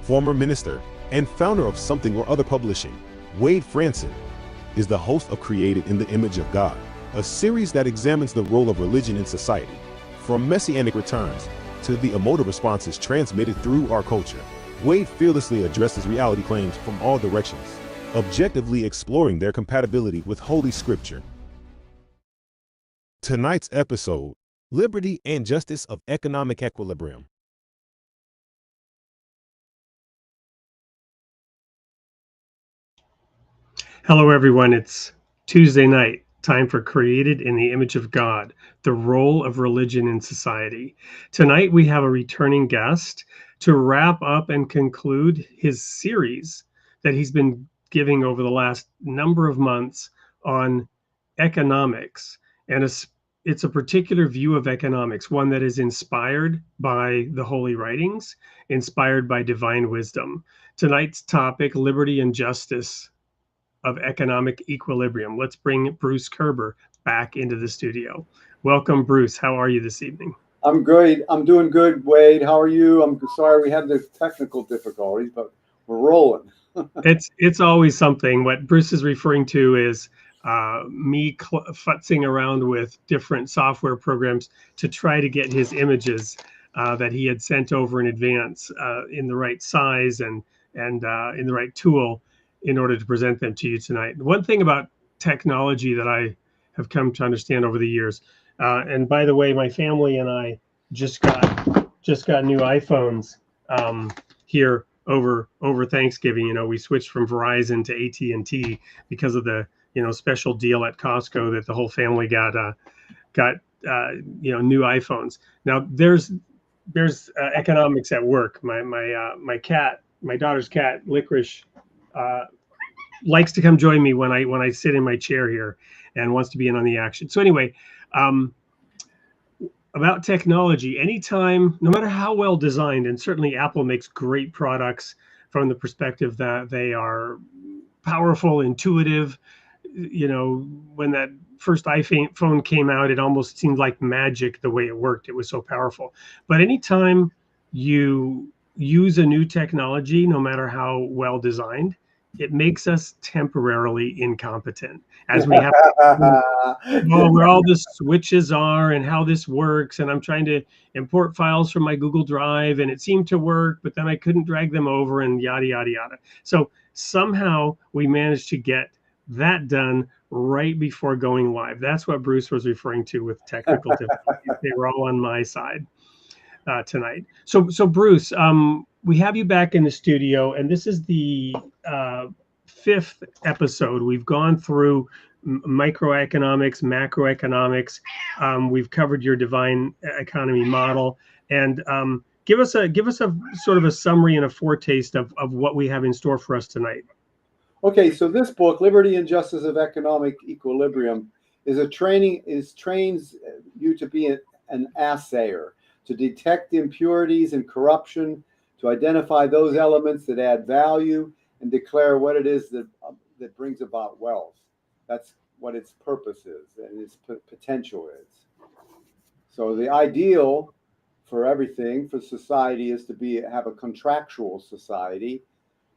former minister and founder of Something or Other Publishing, Wade Fransson, is the host of Created in the Image of God, a series that examines the role of religion in society, from messianic returns to the emotive responses transmitted through our culture. Wade fearlessly addresses reality claims from all directions, objectively exploring their compatibility with Holy Scripture. Tonight's episode: Liberty and Justice of Economic Equilibrium. Hello, everyone. It's Tuesday night, time for Created in the Image of God, the role of religion in society. Tonight, we have a returning guest to wrap up and conclude his series that he's been giving over the last number of months on economics. And it's a particular view of economics, one that is inspired by the holy writings, inspired by divine wisdom. Tonight's topic: liberty and justice of economic equilibrium. Let's bring Bruce Koerber back into the studio. Welcome, Bruce. How are you this evening? I'm great. I'm doing good, Wade. How are you? I'm sorry we had the technical difficulties, but we're rolling. It's always something. What Bruce is referring to is me futzing around with different software programs to try to get his images that he had sent over in advance in the right size and in the right tool in order to present them to you tonight. One thing about technology that I have come to understand over the years, and by the way, my family and I just got new iPhones here over Thanksgiving. You know, we switched from Verizon to AT&T because of the special deal at Costco that the whole family got new iPhones. Now there's economics at work. My cat, my daughter's cat, Licorice, likes to come join me when I sit in my chair here and wants to be in on the action. So anyway, about technology, anytime, no matter how well designed, and certainly Apple makes great products from the perspective that they are powerful, intuitive. When that first iPhone came out, it almost seemed like magic the way it worked. It was so powerful. But anytime you use a new technology, no matter how well designed, it makes us temporarily incompetent, as we have where all the switches are and how this works. And I'm trying to import files from my Google Drive, and it seemed to work, but then I couldn't drag them over, and yada, yada, yada. So somehow we managed to get that done right before going live. That's what Bruce was referring to with technical difficulties. They were all on my side tonight. So Bruce, we have you back in the studio, and this is the fifth episode. We've gone through microeconomics, macroeconomics. We've covered your divine economy model, and give us a sort of a summary and a foretaste of what we have in store for us tonight. Okay, so this book, Liberty and Justice of Economic Equilibrium, trains you to be an assayer, to detect impurities and corruption, to identify those elements that add value, and declare what it is that brings about wealth. That's what its purpose is and its potential is. So the ideal for everything, for society, is to have a contractual society,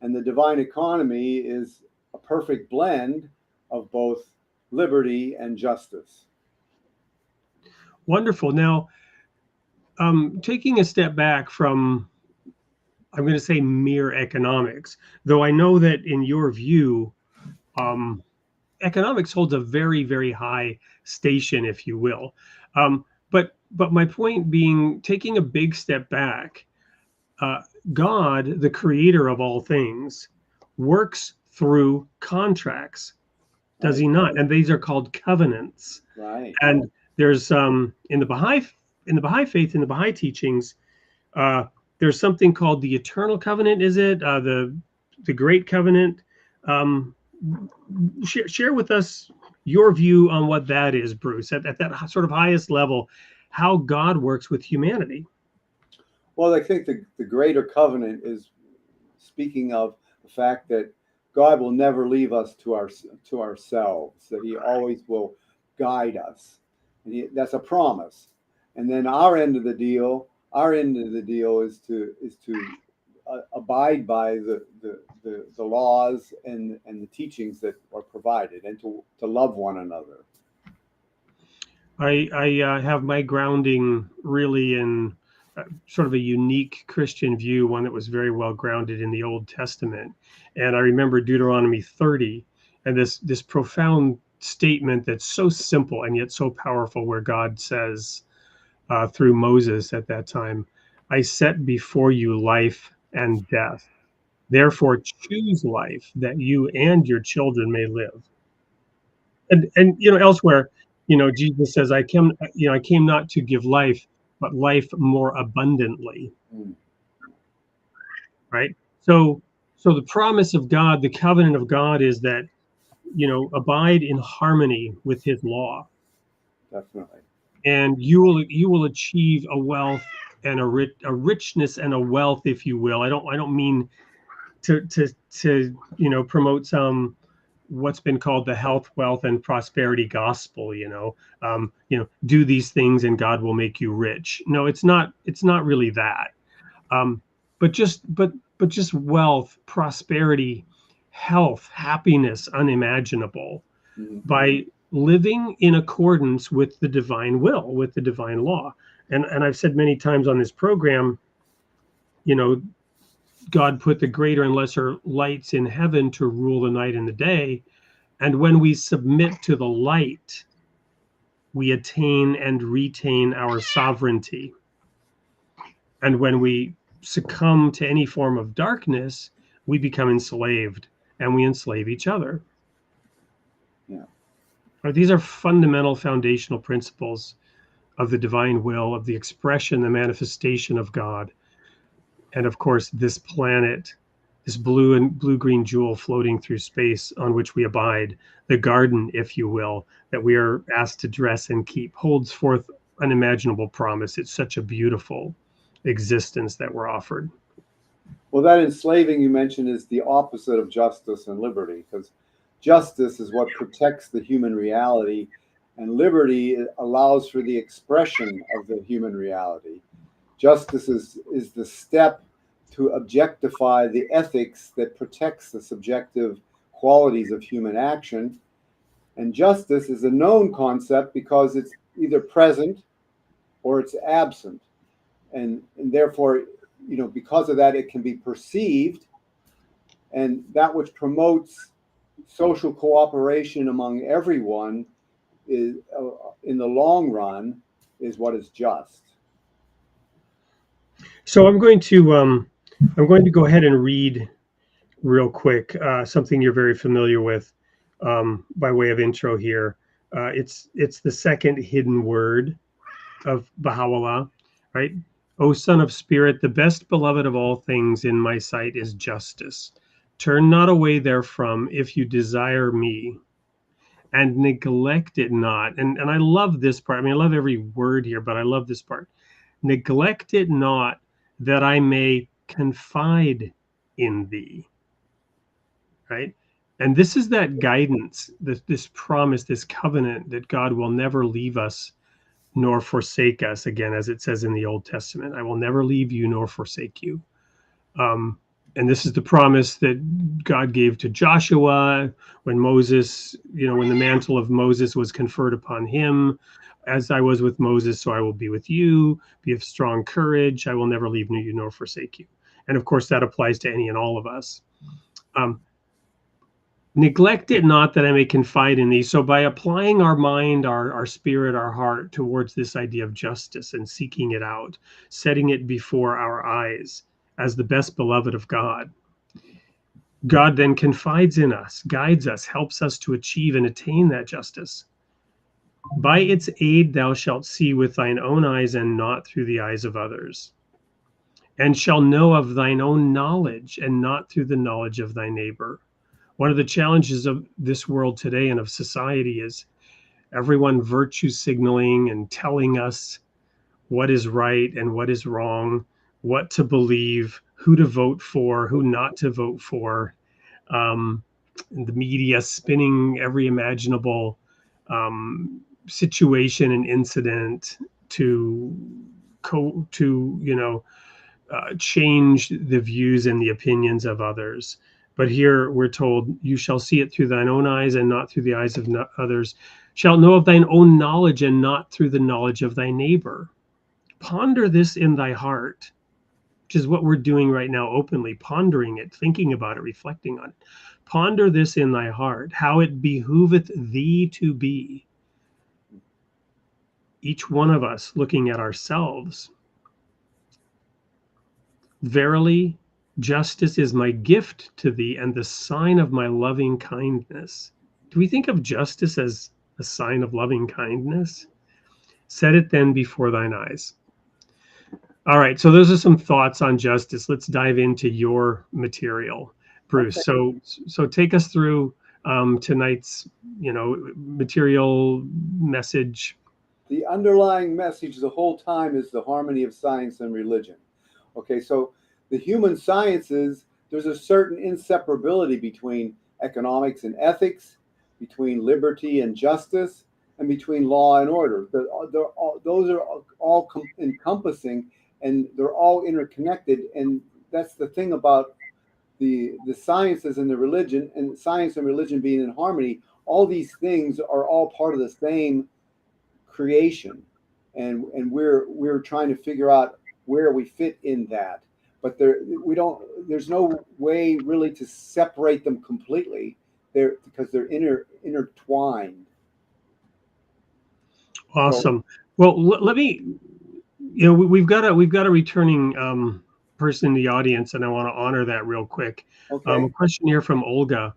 and the divine economy is a perfect blend of both liberty and justice. Wonderful. Now, taking a step back from, I'm going to say, mere economics, though I know that in your view, economics holds a very, very high station, if you will. But my point being, taking a big step back, God, the creator of all things, works through contracts, does he not? And these are called covenants. Right. And there's in the Baha'i faith, in the Baha'i teachings, there's something called the eternal covenant. Is it the great covenant? Share with us your view on what that is, Bruce, at that sort of highest level, how God works with humanity. Well, I think the greater covenant is speaking of the fact that God will never leave us to ourselves, that he always will guide us. And that's a promise. And then our end of the deal is to abide by the laws and the teachings that are provided, and to love one another. I have my grounding really in sort of a unique Christian view, one that was very well grounded in the Old Testament. And I remember Deuteronomy 30 and this profound statement that's so simple and yet so powerful, where God says through Moses at that time, I set before you life and death. Therefore, choose life that you and your children may live. And elsewhere, Jesus says, I came not to give life, but life more abundantly. Mm. Right? So the promise of God, the covenant of God, is that abide in harmony with his law. Definitely. And you will achieve a wealth and a richness and a wealth, if you will. I don't mean to promote some what's been called the health, wealth, and prosperity gospel. Do these things and God will make you rich. No, it's not really that. But just wealth, prosperity, health, happiness, unimaginable, Mm-hmm. by living in accordance with the divine will, with the divine law. And I've said many times on this program, God put the greater and lesser lights in heaven to rule the night and the day. And when we submit to the light, we attain and retain our sovereignty. And when we succumb to any form of darkness, we become enslaved and we enslave each other. Yeah. These are fundamental foundational principles of the divine will, of the expression, the manifestation of God. And of course, this planet, this blue-green jewel floating through space on which we abide, the garden, if you will, that we are asked to dress and keep, holds forth unimaginable promise. It's such a beautiful existence that we're offered. Well, that enslaving you mentioned is the opposite of justice and liberty, because justice is what protects the human reality, and liberty allows for the expression of the human reality. Justice is the step to objectify the ethics that protects the subjective qualities of human action. And justice is a known concept because it's either present or it's absent. And therefore, because of that, it can be perceived. And that which promotes social cooperation among everyone is, in the long run, is what is just. So I'm going to go ahead and read real quick something you're very familiar with by way of intro here. It's the second hidden word of Baha'u'llah, right? O Son of Spirit, the best beloved of all things in my sight is justice. Turn not away therefrom if you desire me, and neglect it not. And I love this part. I mean, I love every word here, but I love this part. Neglect it not, that I may confide in thee. Right? And this is that guidance, this promise, this covenant that God will never leave us nor forsake us, again, as it says in the Old Testament. I will never leave you nor forsake you. And this is the promise that God gave to Joshua when Moses, when the mantle of Moses was conferred upon him. As I was with Moses, so I will be with you. Be of strong courage. I will never leave you nor forsake you. And of course, that applies to any and all of us. Neglect it not, that I may confide in thee. So by applying our mind, our spirit, our heart towards this idea of justice and seeking it out, setting it before our eyes as the best beloved of God, God then confides in us, guides us, helps us to achieve and attain that justice. By its aid thou shalt see with thine own eyes and not through the eyes of others, and shall know of thine own knowledge and not through the knowledge of thy neighbor. One of the challenges of this world today and of society is everyone virtue signaling and telling us what is right and what is wrong, what to believe, who to vote for, who not to vote for. The media spinning every imaginable situation and incident to change the views and the opinions of others. But here we're told, you shall see it through thine own eyes and not through the eyes of others. Shalt know of thine own knowledge and not through the knowledge of thy neighbor. Ponder this in thy heart, which is what we're doing right now openly, pondering it, thinking about it, reflecting on it. Ponder this in thy heart, how it behooveth thee to be. Each one of us looking at ourselves. Verily, justice is my gift to thee and the sign of my loving kindness. Do we think of justice as a sign of loving kindness? Set it then before thine eyes. All right, so those are some thoughts on justice. Let's dive into your material, Bruce. Okay. So take us through tonight's, material message. The underlying message the whole time is the harmony of science and religion. Okay, so the human sciences, there's a certain inseparability between economics and ethics, between liberty and justice, and between law and order. Those are all encompassing, and they're all interconnected. And that's the thing about the sciences and the religion, and science and religion being in harmony. All these things are all part of the same creation, and we're trying to figure out where we fit in that. But there's no way really to separate them completely, because they're intertwined. Awesome. Well, let me, we've got a returning person in the audience, and I want to honor that real quick. Okay. A question here from Olga,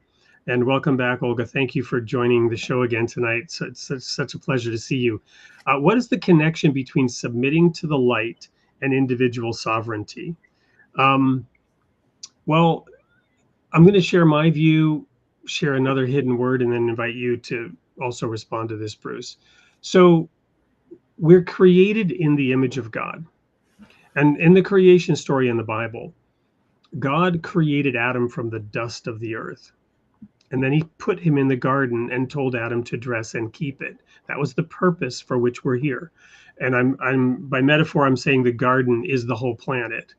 and welcome back, Olga. Thank you for joining the show again tonight. So it's such a pleasure to see you. What is the connection between submitting to the light and individual sovereignty? Well, I'm going to share my view, share another hidden word, and then invite you to also respond to this, Bruce. So we're created in the image of God. And in the creation story in the Bible, God created Adam from the dust of the earth. And then he put him in the garden and told Adam to dress and keep it. That was the purpose for which we're here. And I'm by metaphor, I'm saying the garden is the whole planet,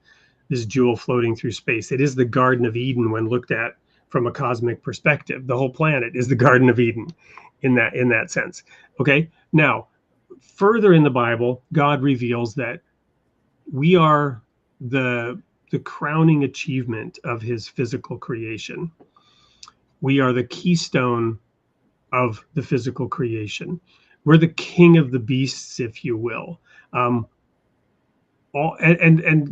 this jewel floating through space. It is the Garden of Eden when looked at from a cosmic perspective. The whole planet is the Garden of Eden in that sense. Okay. Now, further in the Bible, God reveals that we are the crowning achievement of his physical creation. We are the keystone of the physical creation. We're the king of the beasts, if you will. And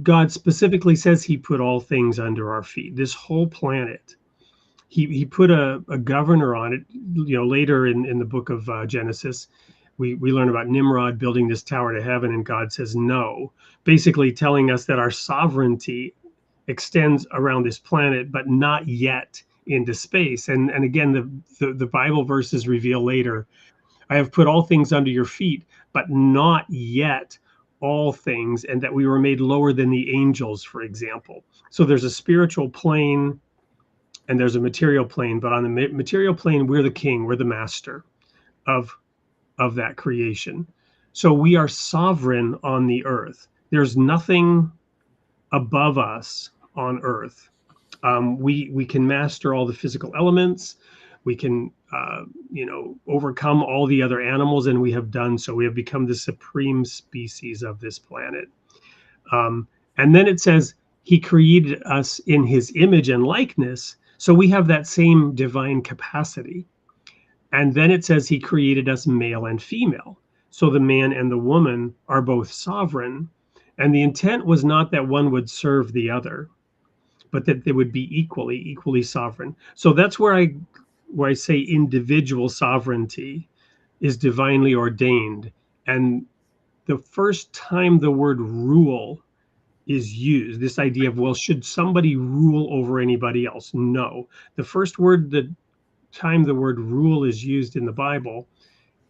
God specifically says he put all things under our feet. This whole planet, he put a governor on it. Later in the book of Genesis, we learn about Nimrod building this tower to heaven, and God says no, basically telling us that our sovereignty extends around this planet, but not yet into space. And again, the Bible verses reveal later, I have put all things under your feet, but not yet all things, and that we were made lower than the angels, for example. So there's a spiritual plane and there's a material plane, but on the material plane, we're the king, we're the master of that creation. So we are sovereign on the earth. There's nothing above us on earth. We can master all the physical elements. We can, overcome all the other animals, and we have done so. We have become the supreme species of this planet. And then it says he created us in his image and likeness. So we have that same divine capacity. And then it says he created us male and female. So the man and the woman are both sovereign. And the intent was not that one would serve the other, but that they would be equally sovereign. So that's where I say individual sovereignty is divinely ordained. And the first time the word rule is used, this idea of, well, should somebody rule over anybody else? No. The first time the word rule is used in the Bible,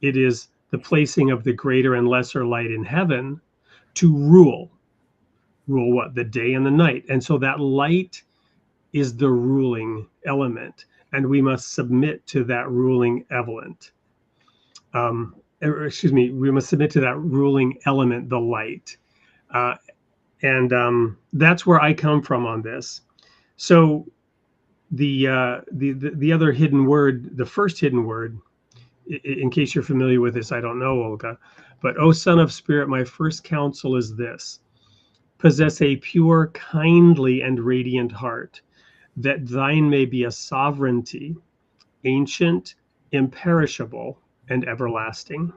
it is the placing of the greater and lesser light in heaven to rule what? The day and the night. And so that light is the ruling element, and we must submit to that ruling element. We must submit to that ruling element, the light. And that's where I come from on this. So the other hidden word, the first hidden word, in case you're familiar with this, I don't know, Olga, but O Son of Spirit, my first counsel is this: possess a pure, kindly, and radiant heart, that thine may be a sovereignty, ancient, imperishable, and everlasting.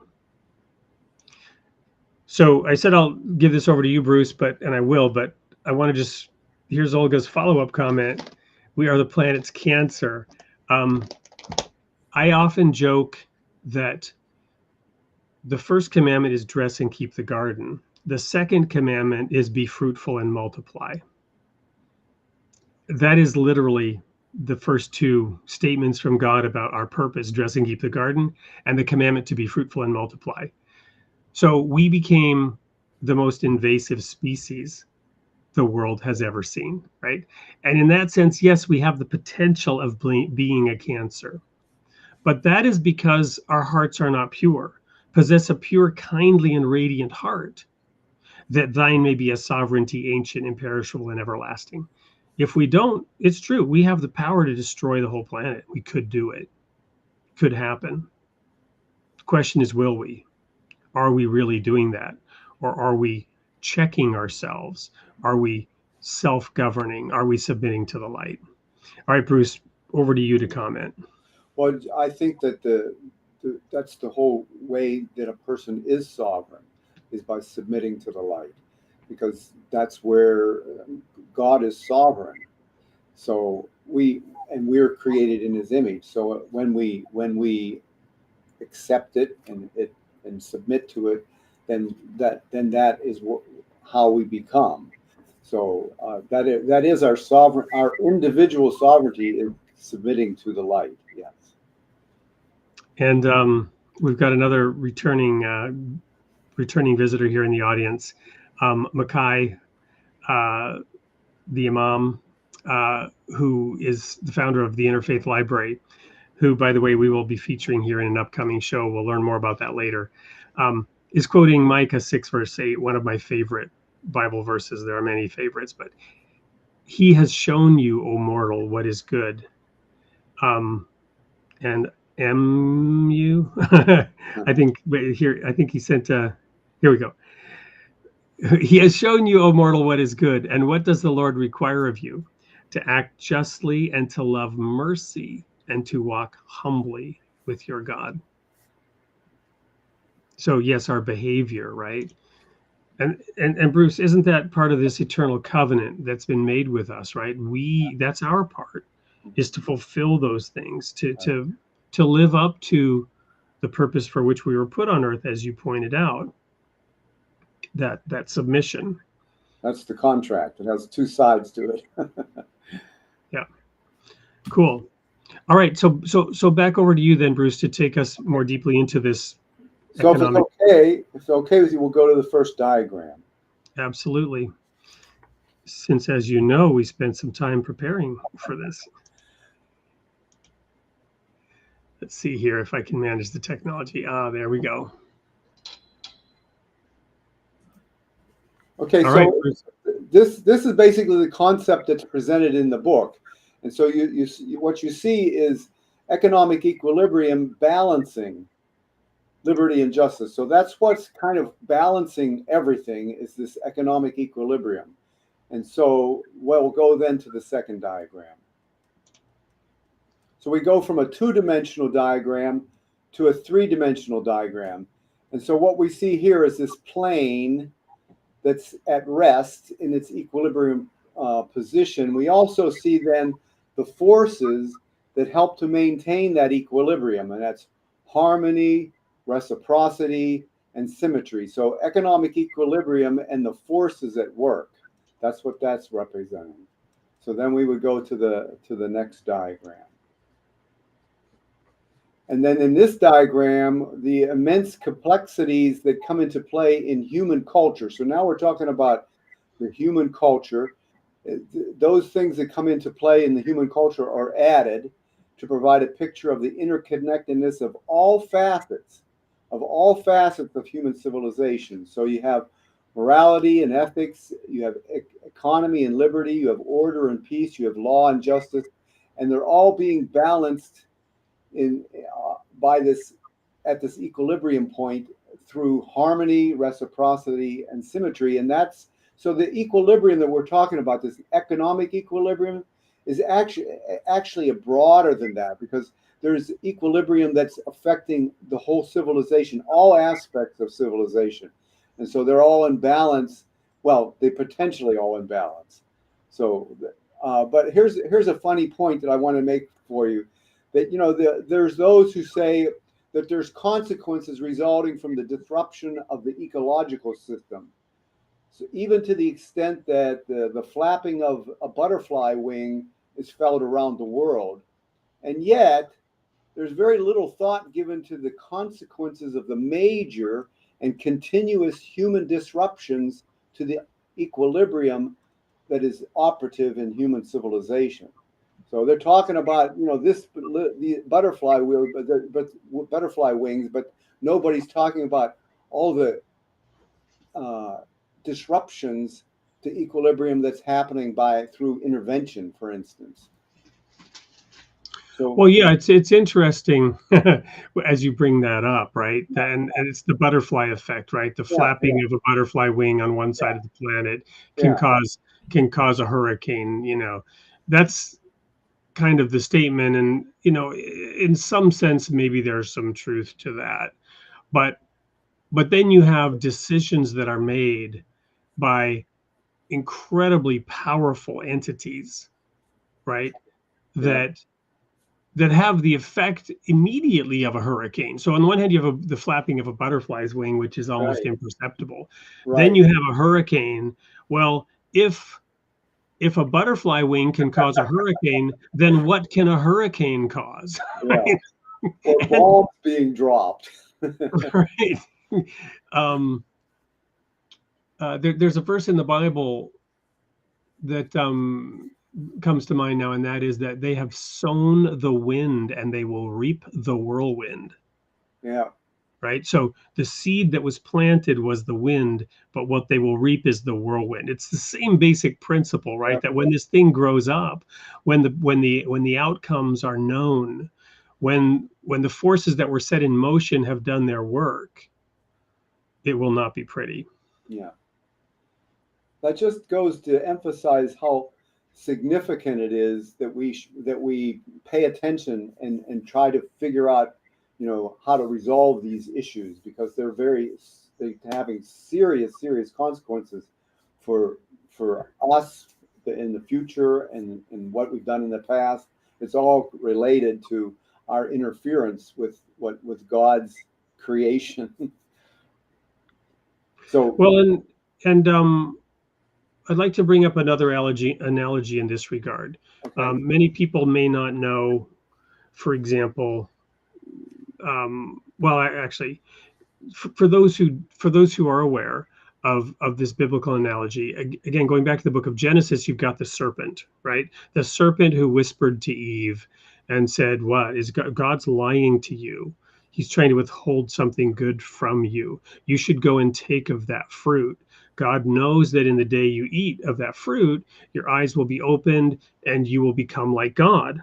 So I said I'll give this over to you, Bruce, and I will, but I want to just, here's Olga's follow-up comment. We are the planet's cancer. I often joke that the first commandment is dress and keep the garden. The second commandment is be fruitful and multiply. That is literally the first two statements from God about our purpose, dress and keep the garden, and the commandment to be fruitful and multiply. So we became the most invasive species the world has ever seen, right? And in that sense, yes, we have the potential of being a cancer, but that is because our hearts are not pure. Possess a pure, kindly, and radiant heart, that thine may be a sovereignty, ancient, imperishable, and everlasting. If we don't, it's true, we have the power to destroy the whole planet. We could do it. Could happen. The question is, will we? Are we really doing that? Or are we checking ourselves? Are we self-governing? Are we submitting to the light? All right, Bruce, over to you to comment. Well, I think that that's the whole way that a person is sovereign, is by submitting to the light, because that's where God is sovereign. So we're created in His image. So when we accept it and submit to it, then that is how we become. So that is our sovereign, our individual sovereignty is submitting to the light. Yes. And we've got another returning visitor here in the audience, Makai, the Imam, who is the founder of the Interfaith Library, who, by the way, we will be featuring here in an upcoming show. We'll learn more about that later. Is quoting Micah 6, verse 8, one of my favorite Bible verses. There are many favorites, but he has shown you, O mortal, what is good. And MU, I think here, I think he sent here we go. He has shown you, O mortal, what is good. And what does the Lord require of you? To act justly and to love mercy and to walk humbly with your God. So yes, our behavior, right? And Bruce, isn't that part of this eternal covenant that's been made with us, right? That's our part, is to fulfill those things, to live up to the purpose for which we were put on earth, as you pointed out, that submission. That's the contract. It has two sides to it. Yeah. Cool. All right. So back over to you then, Bruce, to take us more deeply into this. So if it's okay with you, we'll go to the first diagram. Absolutely. Since, as you know, we spent some time preparing for this. Let's see here if I can manage the technology. There we go. Okay, all so right, this is basically the concept that's presented in the book. And so what you see is economic equilibrium balancing liberty and justice. So that's what's kind of balancing everything, is this economic equilibrium. And so we'll go then to the second diagram. So we go from a two-dimensional diagram to a three-dimensional diagram. And so what we see here is this plane that's at rest in its equilibrium position. We also see then the forces that help to maintain that equilibrium, and that's harmony, reciprocity, and symmetry. So economic equilibrium and the forces at work, that's what that's representing. So then we would go to the next diagram. And then in this diagram, the immense complexities that come into play in human culture. So now we're talking about the human culture. Those things that come into play in the human culture are added to provide a picture of the interconnectedness of all facets of human civilization. So you have morality and ethics, you have economy and liberty, you have order and peace, you have law and justice, and they're all being balanced in by this at this equilibrium point through harmony, reciprocity, and symmetry. And that's so the equilibrium that we're talking about, this economic equilibrium, is actually a broader than that, because there's equilibrium that's affecting the whole civilization, all aspects of civilization. And so they're all in balance. Well, they potentially all in balance. So, but here's a funny point that I want to make for you, that there's those who say that there's consequences resulting from the disruption of the ecological system. So even to the extent that the flapping of a butterfly wing is felt around the world, and yet there's very little thought given to the consequences of the major and continuous human disruptions to the equilibrium that is operative in human civilization. So they're talking about, the butterfly wheel, but butterfly wings, but nobody's talking about all the disruptions to equilibrium that's happening through intervention, for instance. So, well, yeah, it's interesting as you bring that up, right? And it's the butterfly effect, right? The flapping of a butterfly wing on one side of the planet can cause a hurricane. That's kind of the statement, and in some sense maybe there's some truth to that, but then you have decisions that are made by incredibly powerful entities, right? That have the effect immediately of a hurricane. So on the one hand, you have the flapping of a butterfly's wing, which is almost imperceptible. Then you have a hurricane. Well, if a butterfly wing can cause a hurricane, then what can a hurricane cause? Right? Or bombs being dropped. Right. There's a verse in the Bible that comes to mind now, and that is that they have sown the wind and they will reap the whirlwind. Yeah. Right. So the seed that was planted was the wind, but what they will reap is the whirlwind. It's the same basic principle, right? That when this thing grows up, when the outcomes are known, when the forces that were set in motion have done their work, it will not be pretty. Yeah. That just goes to emphasize how significant it is that we pay attention and try to figure out, how to resolve these issues, because they're having serious consequences for us in the future and what we've done in the past. It's all related to our interference with God's creation. So well, and I'd like to bring up another analogy in this regard. Okay. Many people may not know, for example, actually, for those who are aware of this biblical analogy, again, going back to the book of Genesis, you've got the serpent, right? The serpent who whispered to Eve and said, "What is God's lying to you? He's trying to withhold something good from you. You should go and take of that fruit. God knows that in the day you eat of that fruit, your eyes will be opened and you will become like God.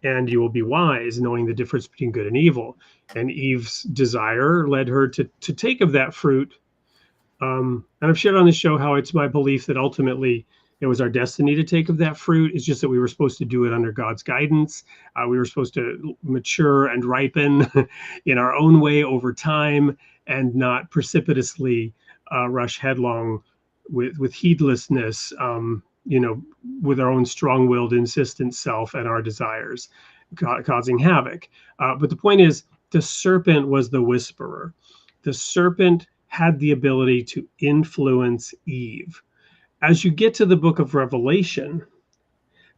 And you will be wise, knowing the difference between good and evil." And Eve's desire led her to take of that fruit. And I've shared on this show how it's my belief that ultimately it was our destiny to take of that fruit. It's just that we were supposed to do it under God's guidance. We were supposed to mature and ripen in our own way over time, and not precipitously rush headlong with heedlessness, with our own strong-willed, insistent self and our desires, causing havoc. But the point is, the serpent was the whisperer. The serpent had the ability to influence Eve. As you get to the book of Revelation,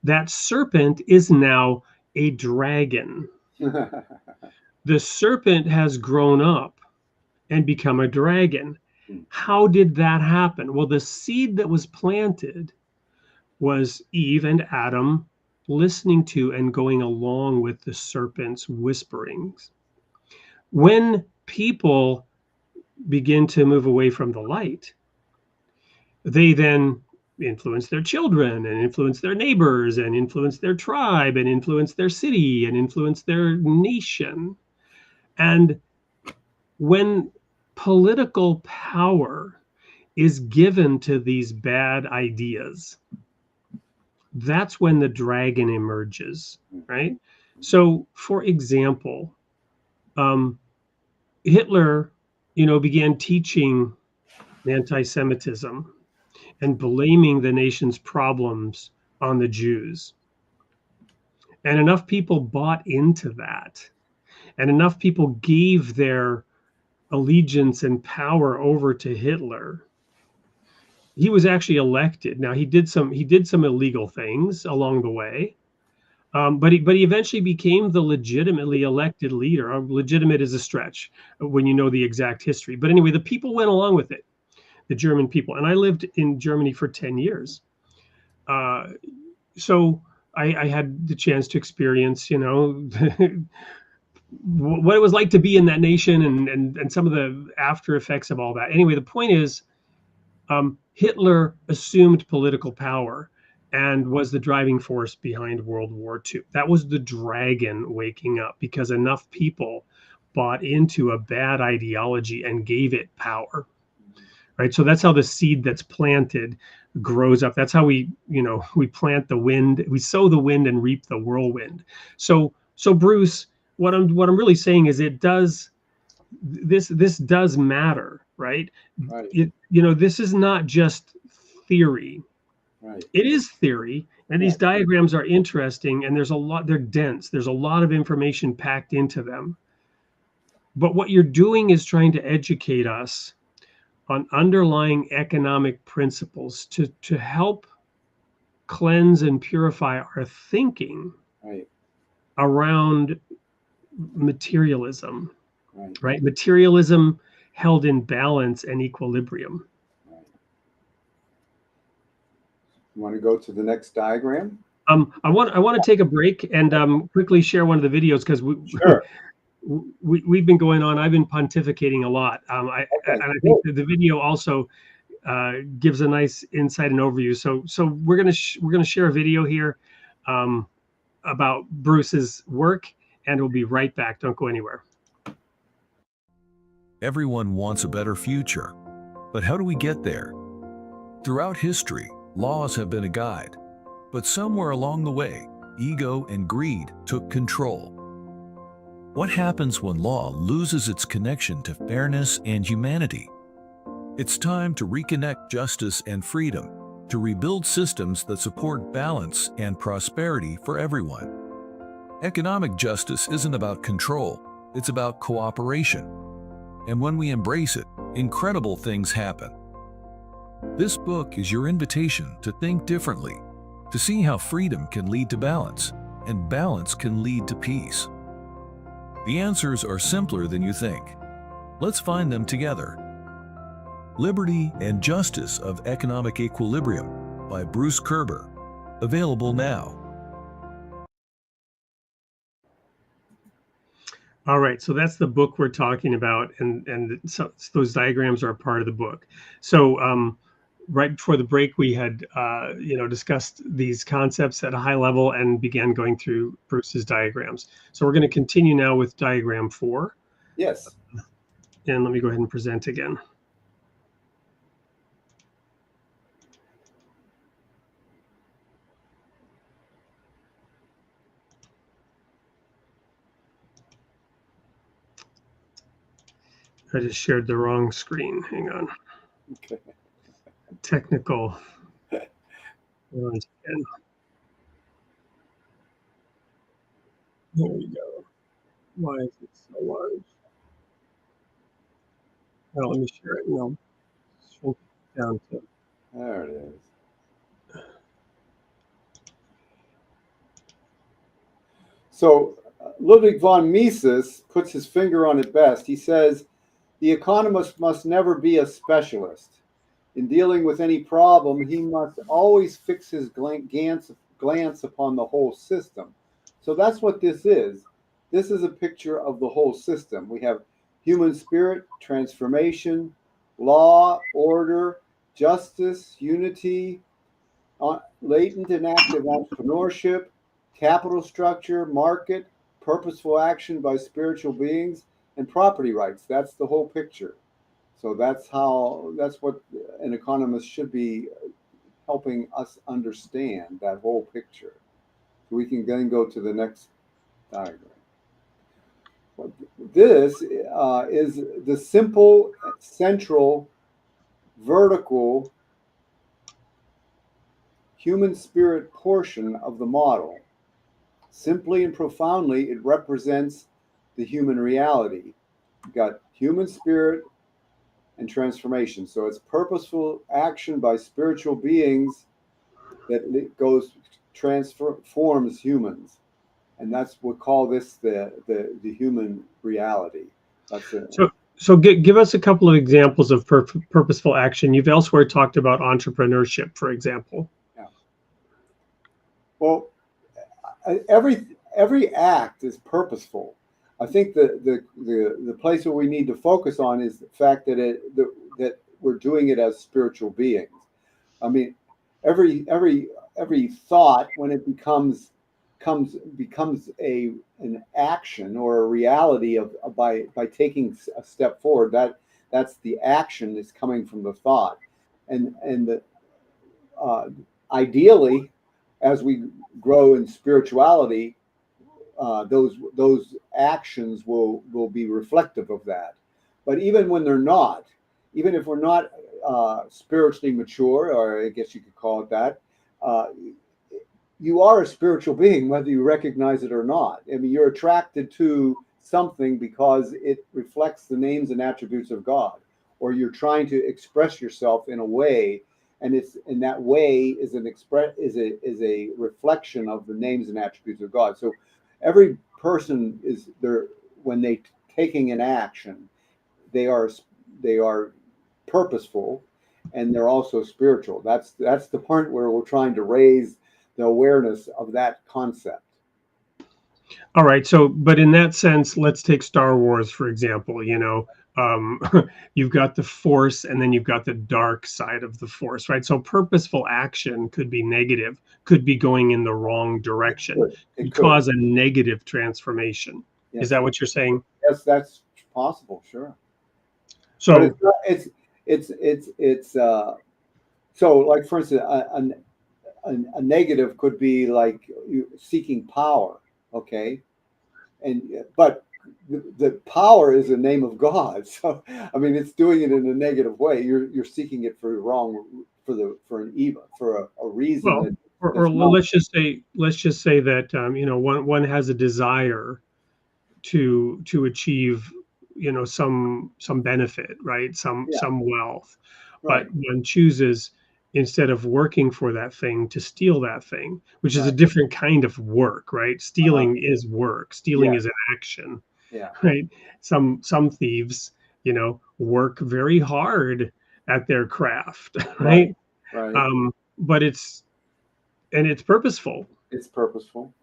that serpent is now a dragon. The serpent has grown up and become a dragon. How did that happen? Well, the seed that was planted was Eve and Adam listening to and going along with the serpent's whisperings. When people begin to move away from the light, they then influence their children and influence their neighbors and influence their tribe and influence their city and influence their nation. And when political power is given to these bad ideas, that's when the dragon emerges, right? So, for example, Hitler, began teaching anti-Semitism and blaming the nation's problems on the Jews. And enough people bought into that, and enough people gave their allegiance and power over to Hitler. He was actually elected. Now he did some illegal things along the way, but he eventually became the legitimately elected leader. Legitimate is a stretch when you know the exact history. But anyway, the people went along with it, the German people. And I lived in Germany for 10 years. So I had the chance to experience, what it was like to be in that nation and some of the after effects of all that. Anyway, the point is, Hitler assumed political power and was the driving force behind World War II. That was the dragon waking up because enough people bought into a bad ideology and gave it power. Right. So that's how the seed that's planted grows up. That's how we plant the wind, we sow the wind and reap the whirlwind. So Bruce, what I'm really saying is this does matter, right? Right. This is not just theory. Right. It is theory, and these diagrams are interesting, and they're dense. There's a lot of information packed into them. But what you're doing is trying to educate us on underlying economic principles to help cleanse and purify our thinking around materialism, right? Materialism held in balance and equilibrium. You want to go to the next diagram? I want to take a break and quickly share one of the videos because we've been going on. I've been pontificating a lot. And I think the video also gives a nice insight and overview. So we're gonna share a video here about Bruce's work, and we'll be right back. Don't go anywhere. Everyone wants a better future, but how do we get there? Throughout history, laws have been a guide, but somewhere along the way, ego and greed took control. What happens when law loses its connection to fairness and humanity? It's time to reconnect justice and freedom, to rebuild systems that support balance and prosperity for everyone. Economic justice isn't about control, it's about cooperation. And when we embrace it, incredible things happen. This book is your invitation to think differently, to see how freedom can lead to balance, and balance can lead to peace. The answers are simpler than you think. Let's find them together. Liberty and Justice of Economic Equilibrium by Bruce Koerber. Available now. All right, so that's the book we're talking about, and so those diagrams are a part of the book. So right before the break, we had discussed these concepts at a high level and began going through Bruce's diagrams. So we're going to continue now with diagram 4. Yes. And let me go ahead and present again. I just shared the wrong screen. Hang on. Okay. Technical. Once again. There we go. Why is it so large? Oh, let me share it. No. Shrink it down to. There it is. So Ludwig von Mises puts his finger on it best. He says, the economist must never be a specialist. In dealing with any problem, he must always fix his glance upon the whole system. So that's what this is. This is a picture of the whole system. We have human spirit, transformation, law, order, justice, unity, latent and active entrepreneurship, capital structure, market, purposeful action by spiritual beings, and property rights. That's the whole picture. So that's what an economist should be helping us understand, that whole picture. So we can then go to the next diagram. This is the simple, central, vertical human spirit portion of the model. Simply and profoundly, it represents the human reality. You've got human spirit and transformation. So it's purposeful action by spiritual beings that transforms humans. And that's what we call this the human reality. That's it. So give us a couple of examples of purposeful action. You've elsewhere talked about entrepreneurship, for example. Yeah. Well, every act is purposeful. I think the place where we need to focus on is the fact that that we're doing it as spiritual beings. I mean, every thought, when it becomes an action or a reality by taking a step forward, that's the action that's coming from the thought, and ideally, as we grow in spirituality, those actions will be reflective of that. But even when they're not, even if we're not spiritually mature, or I guess you could call it that, you are a spiritual being, whether you recognize it or not. I mean, you're attracted to something because it reflects the names and attributes of God, or you're trying to express yourself in a way, and it's in that way is a reflection of the names and attributes of God. So every person is there when they taking an action, they are purposeful, and they're also spiritual. That's the part where we're trying to raise the awareness of that concept. All right. So, but in that sense, let's take Star Wars, for example. You've got the Force, and then you've got the dark side of the Force, right? So purposeful action could be negative, could be going in the wrong direction, It could cause a negative transformation. Yes. Is that what you're saying? Yes, that's possible. Sure. So but it's so, like, for instance, a negative could be like seeking power. Okay. But the power is the name of God. So, I mean, it's doing it in a negative way. You're seeking it for an evil, for a reason. Well, or let's just say that one has a desire to achieve some benefit, right? Some wealth, Right. but one chooses, instead of working for that thing, to steal that thing, which is a Right. different kind of work, right? Stealing is work. Stealing is an action. Yeah. Right. Some thieves, work very hard at their craft, right? Right. But it's purposeful, It's purposeful.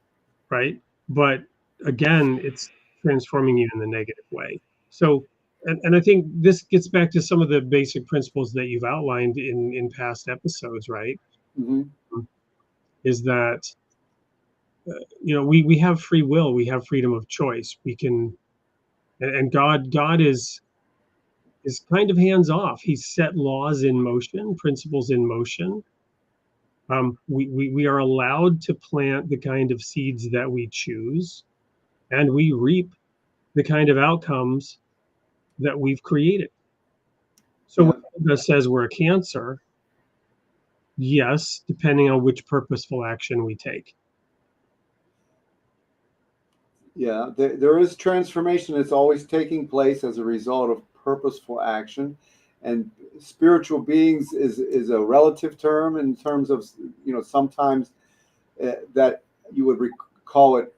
right? But again, it's transforming you in the negative way. So, and I think this gets back to some of the basic principles that you've outlined in past episodes, right? Mm-hmm. Is that we have free will, we have freedom of choice. We can, and God is kind of hands off. He's set laws in motion, principles in motion. We are allowed to plant the kind of seeds that we choose, and we reap the kind of outcomes that we've created. So when God says we're a Cancer, yes, depending on which purposeful action we take. Yeah, there is transformation that's always taking place as a result of purposeful action, and spiritual beings is a relative term in terms of sometimes that you would call it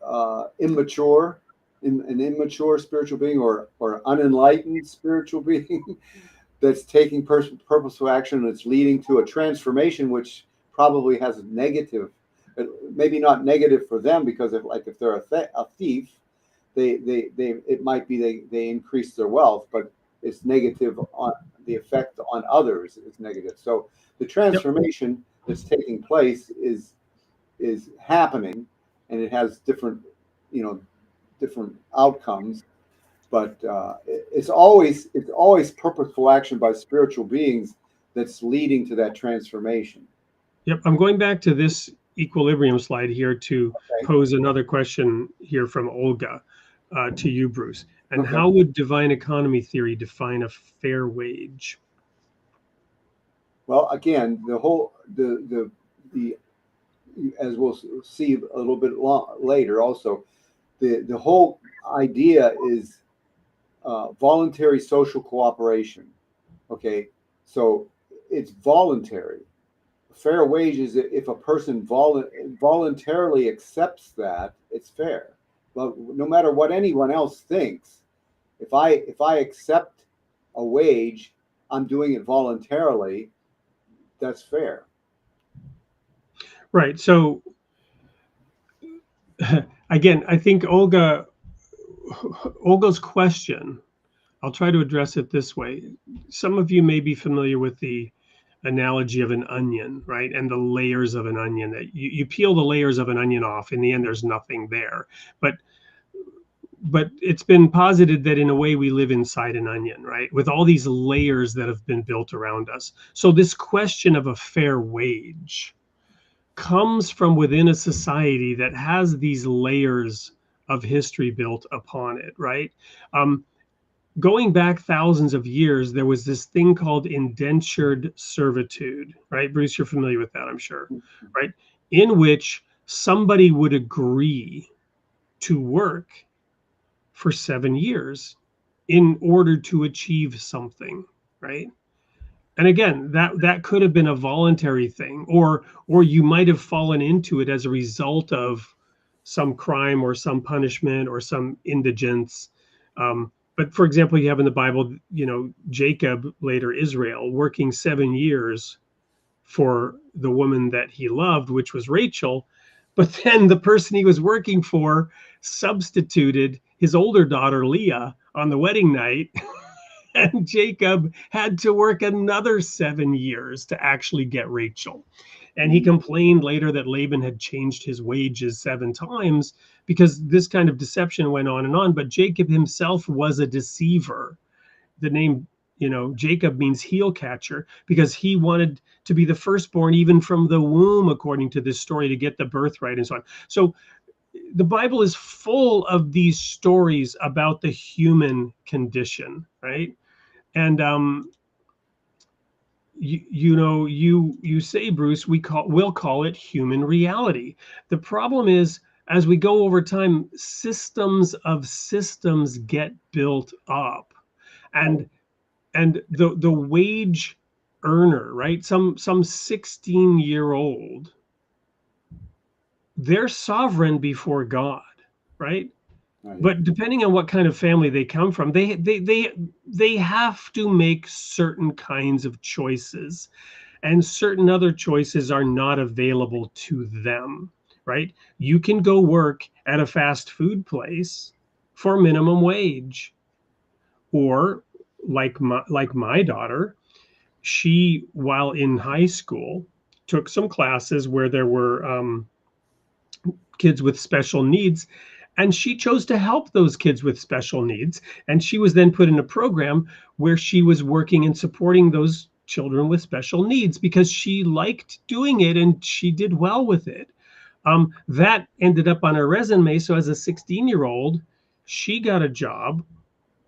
immature, an immature spiritual being, or unenlightened spiritual being that's taking purposeful action, and it's leading to a transformation which probably has negative. Maybe not negative for them, because if they're a thief, they it might be they increase their wealth, but it's negative the effect on others is negative. So the transformation that's taking place is happening, and it has different, different outcomes. But it's always purposeful action by spiritual beings that's leading to that transformation. Yep, I'm going back to this equilibrium slide here to Okay. pose another question here from Olga to you, Bruce. And Okay. how would divine economy theory define a fair wage? Well, again, the as we'll see a little bit later, also the whole idea is voluntary social cooperation. Okay, so it's voluntary. Fair wage is if a person voluntarily accepts that, it's fair. But no matter what anyone else thinks, if I accept a wage, I'm doing it voluntarily. That's fair. Right. So again, I think Olga's question, I'll try to address it this way. Some of you may be familiar with the analogy of an onion, right? And the layers of an onion, that you peel the layers of an onion off. In the end, there's nothing there. But it's been posited that in a way we live inside an onion, right? With all these layers that have been built around us. So this question of a fair wage comes from within a society that has these layers of history built upon it, right? Going back thousands of years, there was this thing called indentured servitude, right? Bruce, you're familiar with that, I'm sure, right? In which somebody would agree to work for 7 years in order to achieve something, right? And again, that could have been a voluntary thing, or you might have fallen into it as a result of some crime or some punishment or some indigence. But for example, you have in the Bible, Jacob, later Israel, working 7 years for the woman that he loved, which was Rachel. But then the person he was working for substituted his older daughter, Leah, on the wedding night. And Jacob had to work another 7 years to actually get Rachel. And he complained later that Laban had changed his wages 7 times because this kind of deception went on and on. But Jacob himself was a deceiver. The name, Jacob means heel catcher because he wanted to be the firstborn even from the womb, according to this story, to get the birthright and so on. So the Bible is full of these stories about the human condition, right? And you say, Bruce, we'll call it human reality. The problem is, as we go over time, systems of systems get built up, and the wage earner, right? Some 16-year-old, they're sovereign before God, right? But depending on what kind of family they come from, they have to make certain kinds of choices, and certain other choices are not available to them, right? You can go work at a fast food place for minimum wage, or like my daughter, she, while in high school, took some classes where there were kids with special needs, and she chose to help those kids with special needs. And she was then put in a program where she was working and supporting those children with special needs because she liked doing it and she did well with it. That ended up on her resume. So as a 16-year-old, she got a job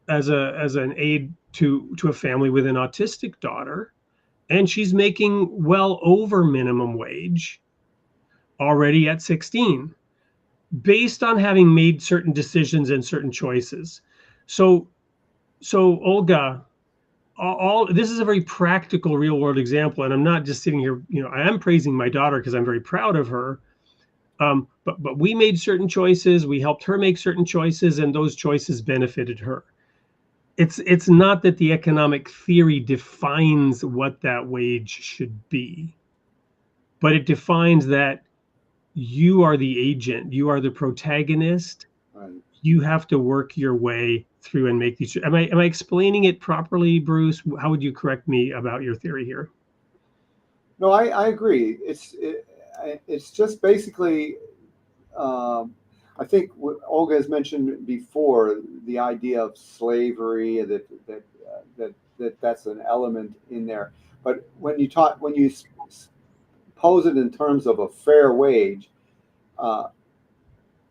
as an aide to a family with an autistic daughter, and she's making well over minimum wage already at 16, based on having made certain decisions and certain choices. So Olga, all this is a very practical, real world example, and I'm not just sitting here. I am praising my daughter because I'm very proud of her. But we made certain choices. We helped her make certain choices, and those choices benefited her. It's not that the economic theory defines what that wage should be, but it defines that you are the agent, you are the protagonist. Right. You have to work your way through and make these. Am I explaining it properly, Bruce? How would you correct me about your theory here? No, I agree. It's just basically. I think what Olga has mentioned before, the idea of slavery, that's an element in there. But when you pose it in terms of a fair wage, uh,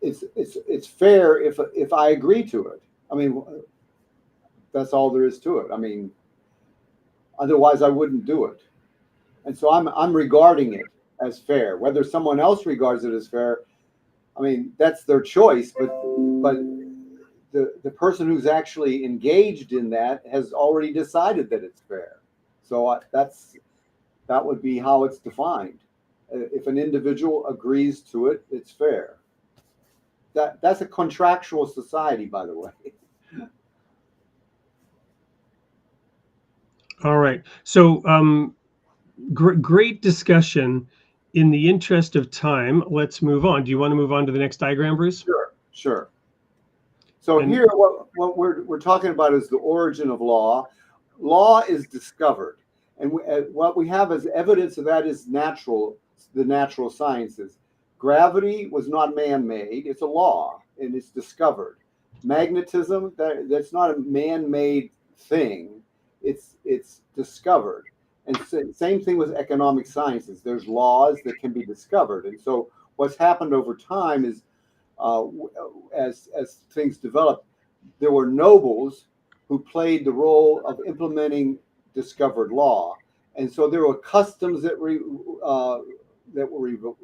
it's fair if I agree to it. I mean, that's all there is to it. I mean, otherwise I wouldn't do it. And so I'm regarding it as fair. Whether someone else regards it as fair, I mean, that's their choice. But the person who's actually engaged in that has already decided that it's fair. So that would be how it's defined. If an individual agrees to it, it's fair. That's a contractual society, by the way. All right. So great discussion. In the interest of time, let's move on. Do you want to move on to the next diagram, Bruce? Sure. So here, what we're talking about is the origin of law. Law is discovered, and what we have as evidence of that is the natural sciences. Gravity was not man-made; it's a law, and it's discovered. Magnetism, that's not a man-made thing; it's discovered. And same thing with economic sciences. There's laws that can be discovered, and so what's happened over time is, as things developed, there were nobles who played the role of implementing discovered law, and so there were customs that were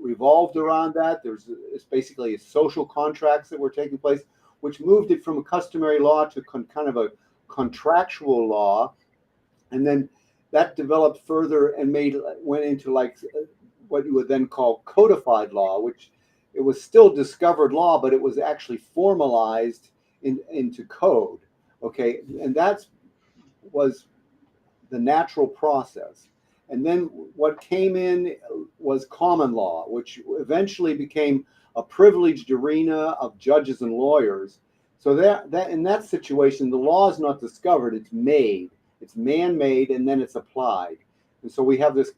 revolved around that. It's basically social contracts that were taking place, which moved it from a customary law to kind of a contractual law, and then that developed further and went into like what you would then call codified law, which it was still discovered law, but it was actually formalized into code. Okay, and that was the natural process. And then what came in was common law, which eventually became a privileged arena of judges and lawyers. So that in that situation, the law is not discovered; it's made. It's man-made, and then it's applied. And so we have this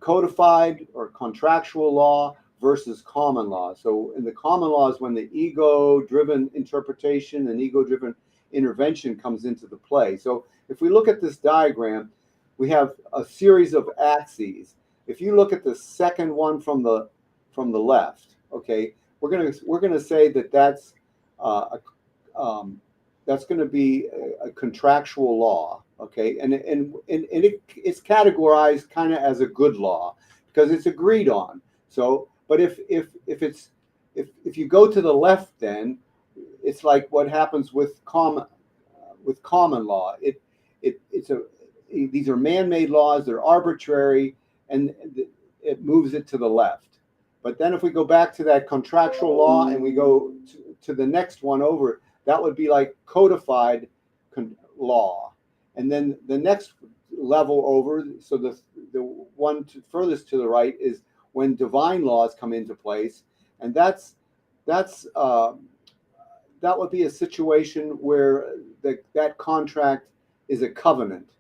codified or contractual law versus common law. So in the common law is when the ego-driven interpretation and ego-driven intervention comes into the play. So if we look at this diagram, we have a series of axes. If you look at the second one from the left, okay, we're gonna say that that's going to be a contractual law, okay, and it's categorized kind of as a good law because it's agreed on. So, but if you go to the left, then it's like what happens with common law. These are man-made laws; they're arbitrary, and it moves it to the left. But then if we go back to that contractual law and we go to the next one over, that would be like codified law. And then the next level over, so the one furthest to the right is when divine laws come into place. And that would be a situation where that contract is a covenant.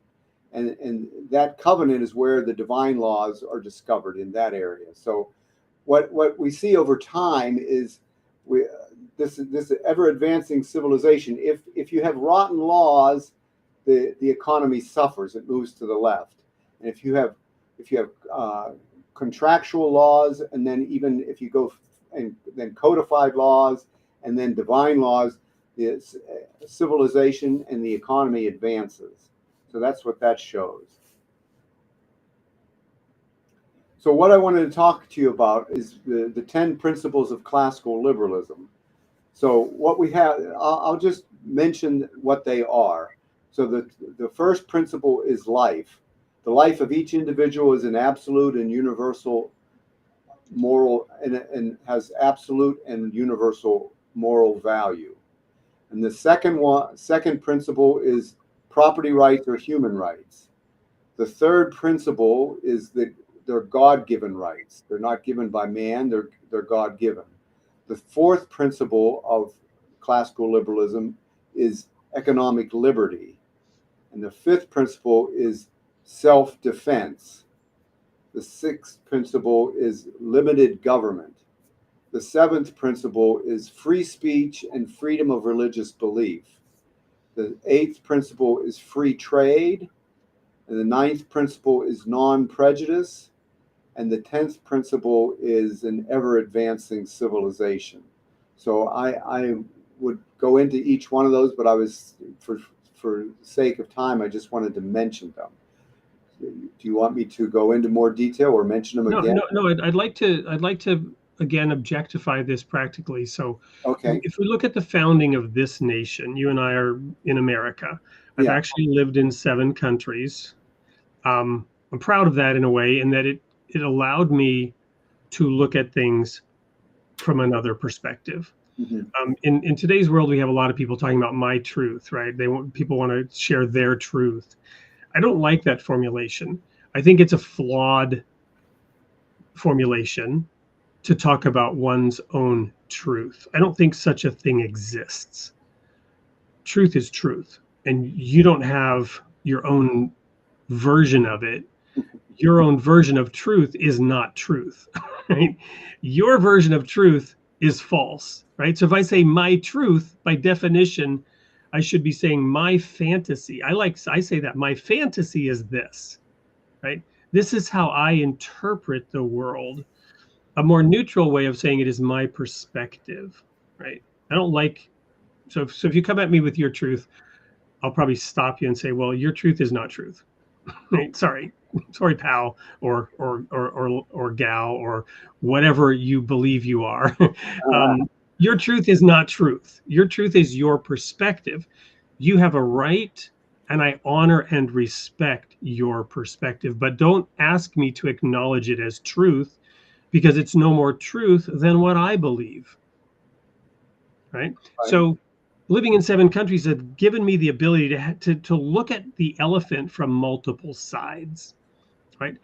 And that covenant is where the divine laws are discovered in that area. So what we see over time is this ever advancing civilization. If you have rotten laws, the economy suffers. It moves to the left. And if you have contractual laws, and then even if you go and then codified laws, and then divine laws, the civilization and the economy advances. So that's what that shows. So what I wanted to talk to you about is the 10 principles of classical liberalism. So what we have, I'll just mention what they are. So the first principle is life. The life of each individual is an absolute and universal moral, and has absolute and universal moral value. And the second principle is property rights or human rights. The third principle is that they're God-given rights. They're not given by man, they're God-given. The fourth principle of classical liberalism is economic liberty. And the fifth principle is self-defense. The sixth principle is limited government. The seventh principle is free speech and freedom of religious belief. The eighth principle is free trade. And the ninth principle is non-prejudice. And the 10th principle is an ever-advancing civilization. So I would go into each one of those, but I was, for sake of time, I just wanted to mention them. Do you want me to go into more detail or mention them again? No. I'd like to again objectify this practically. So, okay. If we look at the founding of this nation, you and I are in America. I've actually lived in 7 countries. I'm proud of that in a way, in that it allowed me to look at things from another perspective. Mm-hmm. In today's world, we have a lot of people talking about my truth, right? People want to share their truth. I don't like that formulation. I think it's a flawed formulation to talk about one's own truth. I don't think such a thing exists. Truth is truth, and you don't have your own version of it. Your own version of truth is not truth, right? Your version of truth is false, right? So if I say my truth, by definition, I should be saying my fantasy. I say that my fantasy is this, right? This is how I interpret the world. A more neutral way of saying it is my perspective, right? I don't like, so if you come at me with your truth, I'll probably stop you and say, well, your truth is not truth. Right? Sorry, pal, or gal, or whatever you believe you are. Your truth is not truth. Your truth is your perspective. You have a right, and I honor and respect your perspective, but don't ask me to acknowledge it as truth, because it's no more truth than what I believe. Right? So living in 7 countries has given me the ability to look at the elephant from multiple sides, right?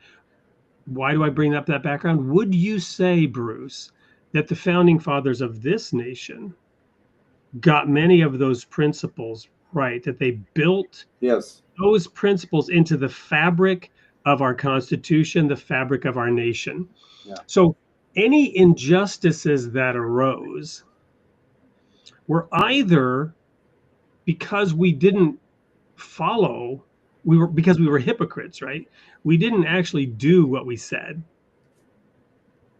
Why do I bring up that background? Would you say, Bruce, that the founding fathers of this nation got many of those principles right, that they built those principles into the fabric of our Constitution, the fabric of our nation? So any injustices that arose were either because we didn't follow, because we were hypocrites, right? We didn't actually do what we said,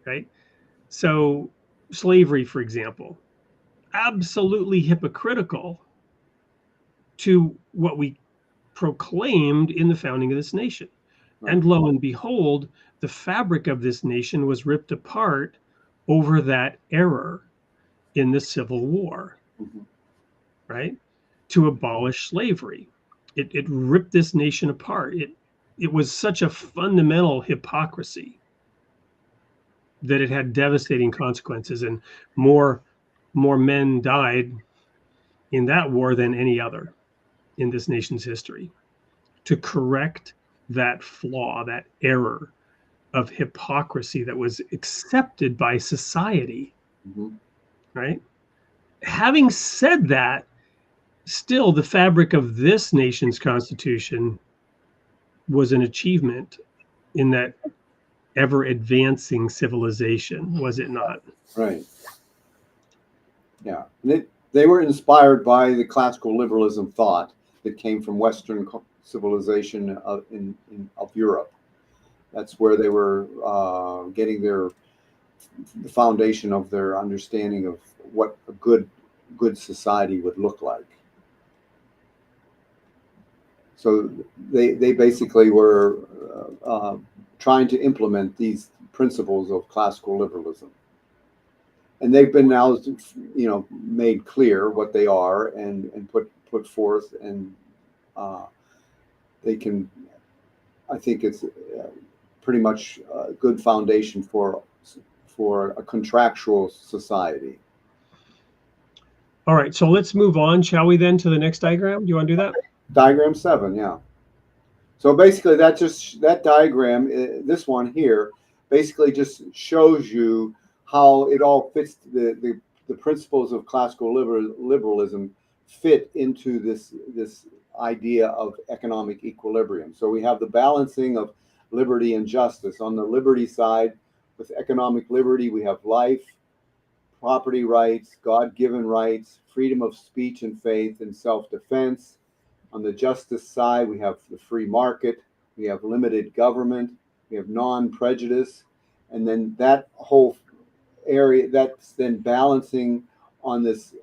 right? So slavery, for example, absolutely hypocritical to what we proclaimed in the founding of this nation. And lo and behold, the fabric of this nation was ripped apart over that error in the Civil War, right? To abolish slavery. It ripped this nation apart. It was such a fundamental hypocrisy that it had devastating consequences, and more men died in that war than any other in this nation's history. To correct that flaw, that error of hypocrisy that was accepted by society, right? Having said that, still the fabric of this nation's Constitution was an achievement in that ever advancing civilization, was it not? Right. Yeah. They were inspired by the classical liberalism thought that came from Western civilization of Europe. That's where they were getting the foundation of their understanding of what a good society would look like. So they basically were trying to implement these principles of classical liberalism, and they've been now, made clear what they are and put forth, and they can. I think it's pretty much a good foundation for a contractual society. All right, so let's move on, shall we, then, to the next diagram? Do you want to do that? Diagram 7, yeah. So basically, that diagram, this one here, basically just shows you how it all fits the principles of classical liberalism fit into this idea of economic equilibrium. So we have the balancing of liberty and justice. On the liberty side, with economic liberty, we have life, property rights, God-given rights, freedom of speech and faith, and self-defense. On the justice side, we have the free market, we have limited government, we have non-prejudice, and then that whole area, that's then balancing on this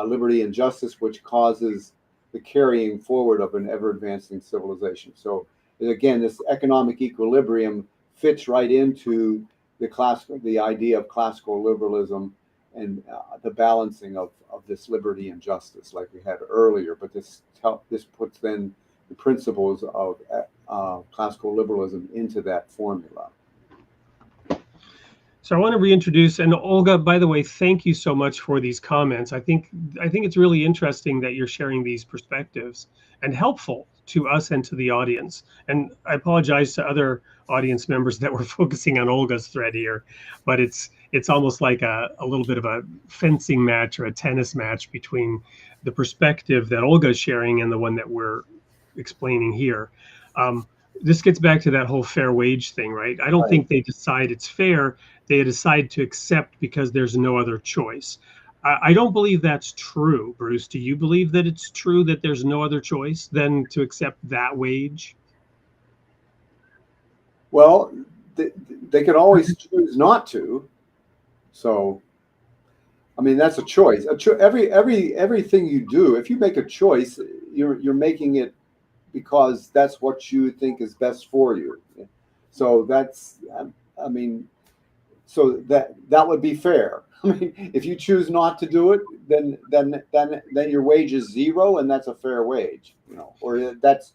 liberty and justice, which causes the carrying forward of an ever-advancing civilization. So again, this economic equilibrium fits right into the idea of classical liberalism and the balancing of this liberty and justice, like we had earlier. But this puts then the principles of classical liberalism into that formula. So I want to reintroduce, and Olga, by the way, thank you so much for these comments. I think it's really interesting that you're sharing these perspectives and helpful to us and to the audience. And I apologize to other audience members that were focusing on Olga's thread here, but it's almost like a little bit of a fencing match or a tennis match between the perspective that Olga's sharing and the one that we're explaining here. This gets back to that whole fair wage thing, right? I don't think they decide it's fair. They decide to accept because there's no other choice. I don't believe that's true, Bruce. Do you believe that it's true that there's no other choice than to accept that wage? Well, they could always choose not to. So, I mean, that's a choice. Everything you do, if you make a choice, you're making it because that's what you think is best for you. So that's, I mean, so that would be fair. I mean, if you choose not to do it, then your wage is zero, and that's a fair wage, you know. Or that's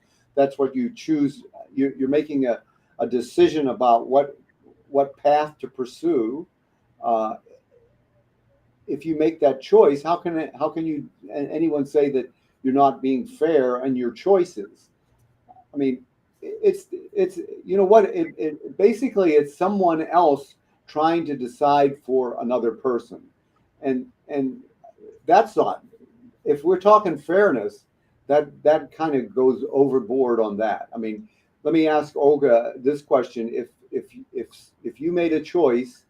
what you choose. You're making a decision about what path to pursue. If you make that choice, how can anyone say that you're not being fair in your choices? I mean, it's you know what, it basically it's someone else trying to decide for another person, and that's not, if we're talking fairness, that kind of goes overboard on that. I mean, let me ask Olga this question: if you made a choice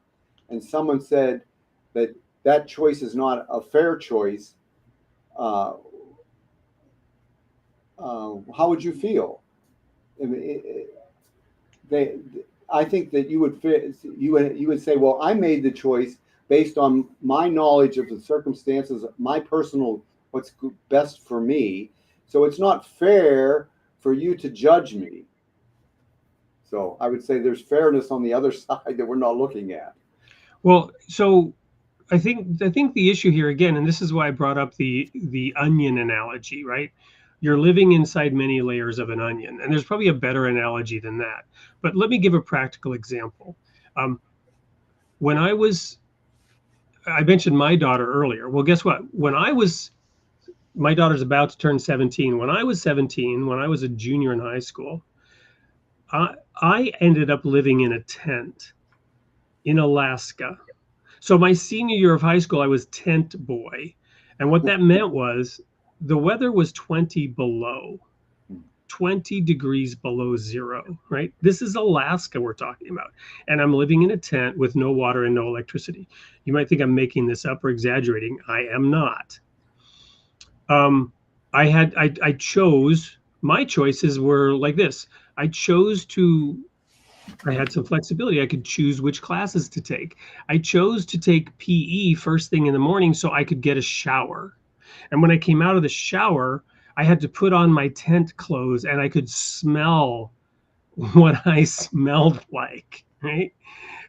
and someone said that choice is not a fair choice, how would you feel? I mean, I think that you would say, well, I made the choice based on my knowledge of the circumstances, my personal, what's best for me. So it's not fair for you to judge me. So I would say there's fairness on the other side that we're not looking at. Well, so I think the issue here again, and this is why I brought up the onion analogy, right? You're living inside many layers of an onion, and there's probably a better analogy than that. But let me give a practical example. When I mentioned my daughter earlier. Well, guess what? My daughter's about to turn 17. When I was 17, when I was a junior in high school, I ended up living in a tent in Alaska. So my senior year of high school, I was tent boy. And what that meant was the weather was 20 degrees below zero, right? This is Alaska we're talking about. And I'm living in a tent with no water and no electricity. You might think I'm making this up or exaggerating. I am not. I chose, my choices were like this. I had some flexibility. I could choose which classes to take. I chose to take PE first thing in the morning so I could get a shower. And when I came out of the shower, I had to put on my tent clothes and I could smell what I smelled like, right?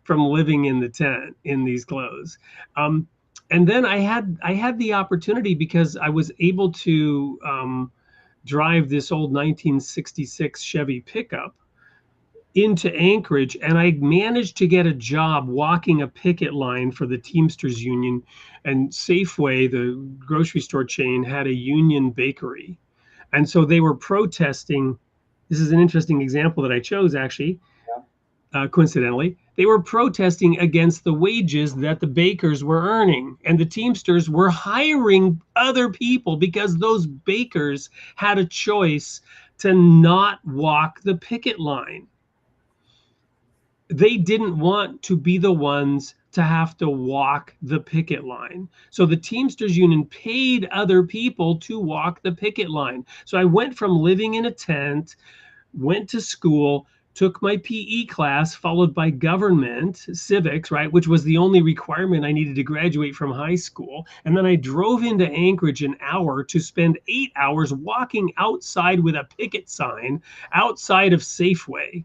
From living in the tent in these clothes. And then I had the opportunity because I was able to drive this old 1966 Chevy pickup into Anchorage, and I managed to get a job walking a picket line for the Teamsters Union, and Safeway, the grocery store chain, had a union bakery. And so they were protesting. This is an interesting example that I chose, actually. Yeah. coincidentally, they were protesting against the wages that the bakers were earning. And the Teamsters were hiring other people because those bakers had a choice to not walk the picket line. They didn't want to be the ones to have to walk the picket line. So the Teamsters Union paid other people to walk the picket line. So I went from living in a tent, went to school, took my PE class, followed by government civics, right, which was the only requirement I needed to graduate from high school. And then I drove into Anchorage an hour to spend 8 hours walking outside with a picket sign outside of Safeway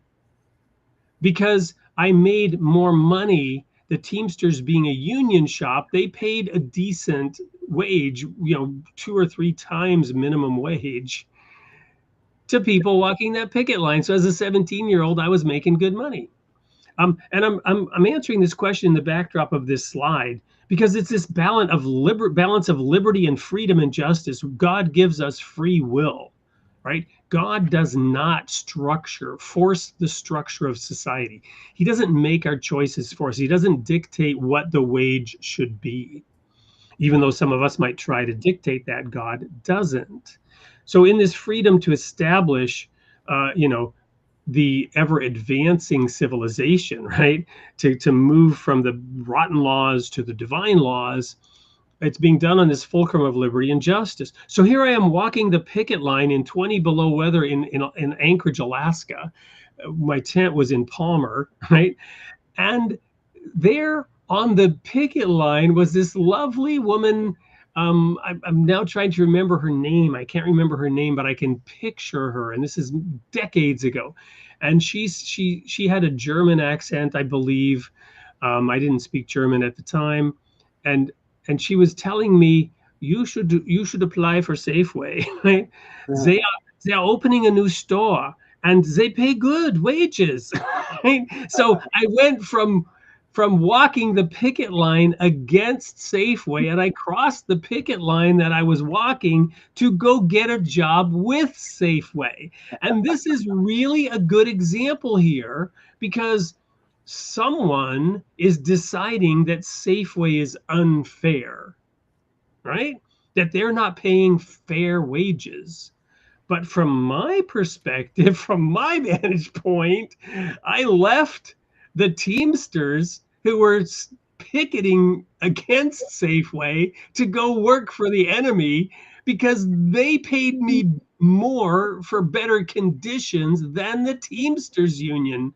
because I made more money. The Teamsters being a union shop, they paid a decent wage, 2 or 3 times minimum wage to people walking that picket line. So as a 17-year-old, I was making good money. And I'm answering this question in the backdrop of this slide because it's this balance of liberty and freedom and justice. God gives us free will, right? God does not force the structure of society. He doesn't make our choices for us. He doesn't dictate what the wage should be. Even though some of us might try to dictate that, God doesn't. So in this freedom to establish, the ever advancing civilization, right? To move from the rotten laws to the divine laws, it's being done on this fulcrum of liberty and justice. So here I am walking the picket line in 20 below weather in Anchorage, Alaska. My tent was in Palmer, right? And there on the picket line was this lovely woman. I'm now trying to remember her name. I can't remember her name, but I can picture her. And this is decades ago. And she had a German accent, I believe. I didn't speak German at the time, and she was telling me you should apply for Safeway. Right? Yeah. They are opening a new store and they pay good wages. Right? So I went from walking the picket line against Safeway, and I crossed the picket line that I was walking to go get a job with Safeway. And this is really a good example here because someone is deciding that Safeway is unfair, right? That they're not paying fair wages. But from my perspective, from my vantage point, I left the Teamsters who were picketing against Safeway to go work for the enemy because they paid me more for better conditions than the Teamsters Union,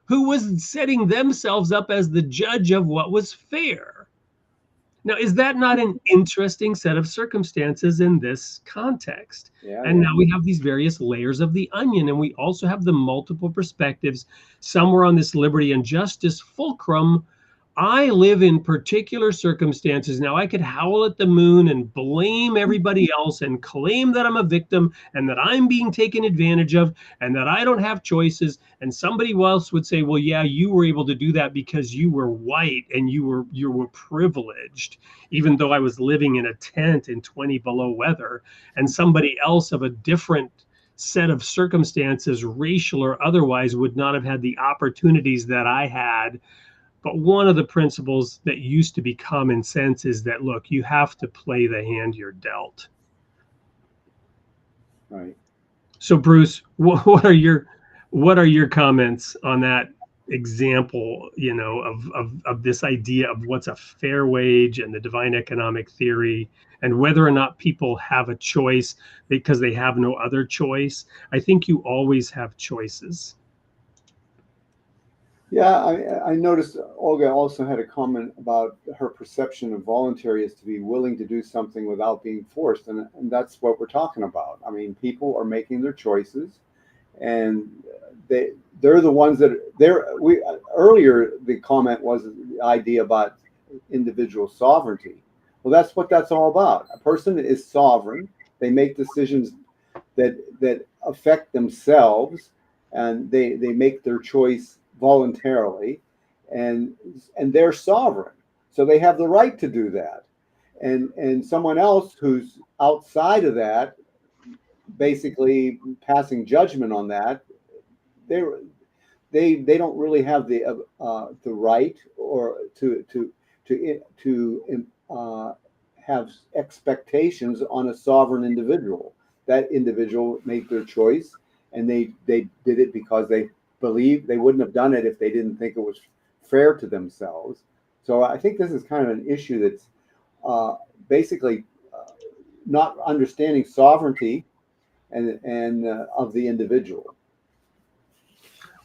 who was setting themselves up as the judge of what was fair. Now, is that not an interesting set of circumstances in this context? Yeah, And yeah. now we have these various layers of the onion, and we also have the multiple perspectives somewhere on this liberty and justice fulcrum. I live in particular circumstances. Now, I could howl at the moon and blame everybody else and claim that I'm a victim and that I'm being taken advantage of and that I don't have choices. And somebody else would say, well, yeah, you were able to do that because you were white and you were privileged, even though I was living in a tent in 20 below weather. And somebody else of a different set of circumstances, racial or otherwise, would not have had the opportunities that I had. But one of the principles that used to be common sense is that, look, you have to play the hand you're dealt. Right. So, Bruce, what are your comments on that example, of this idea of what's a fair wage and the divine economic theory, and whether or not people have a choice because they have no other choice? I think you always have choices. Yeah, I noticed Olga also had a comment about her perception of voluntary is to be willing to do something without being forced. And that's what we're talking about. I mean, people are making their choices and they're the ones that earlier the comment was the idea about individual sovereignty. Well, that's what that's all about. A person is sovereign. They make decisions that affect themselves, and they make their choice voluntarily, and they're sovereign, so they have the right to do that. And someone else who's outside of that, basically passing judgment on that, they're they don't really have the right or to have expectations on a sovereign individual. That individual made their choice, and they did it because they believe they wouldn't have done it if they didn't think it was fair to themselves. So I think this is kind of an issue that's basically not understanding sovereignty and of the individual.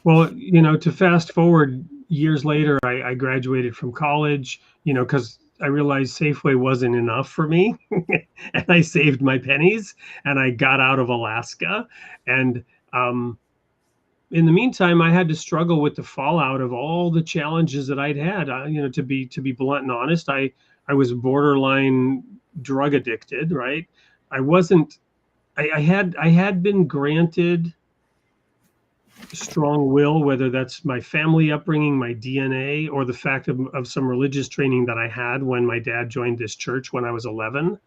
Well, you know, to fast forward years later, I graduated from college, you know, because I realized Safeway wasn't enough for me. And I saved my pennies and I got out of Alaska. And in the meantime, I had to struggle with the fallout of all the challenges that I'd had. You know, to be blunt and honest, I was borderline drug addicted, right? I wasn't. I had been granted strong will, whether that's my family upbringing, my DNA, or the fact of some religious training that I had when my dad joined this church when I was 11,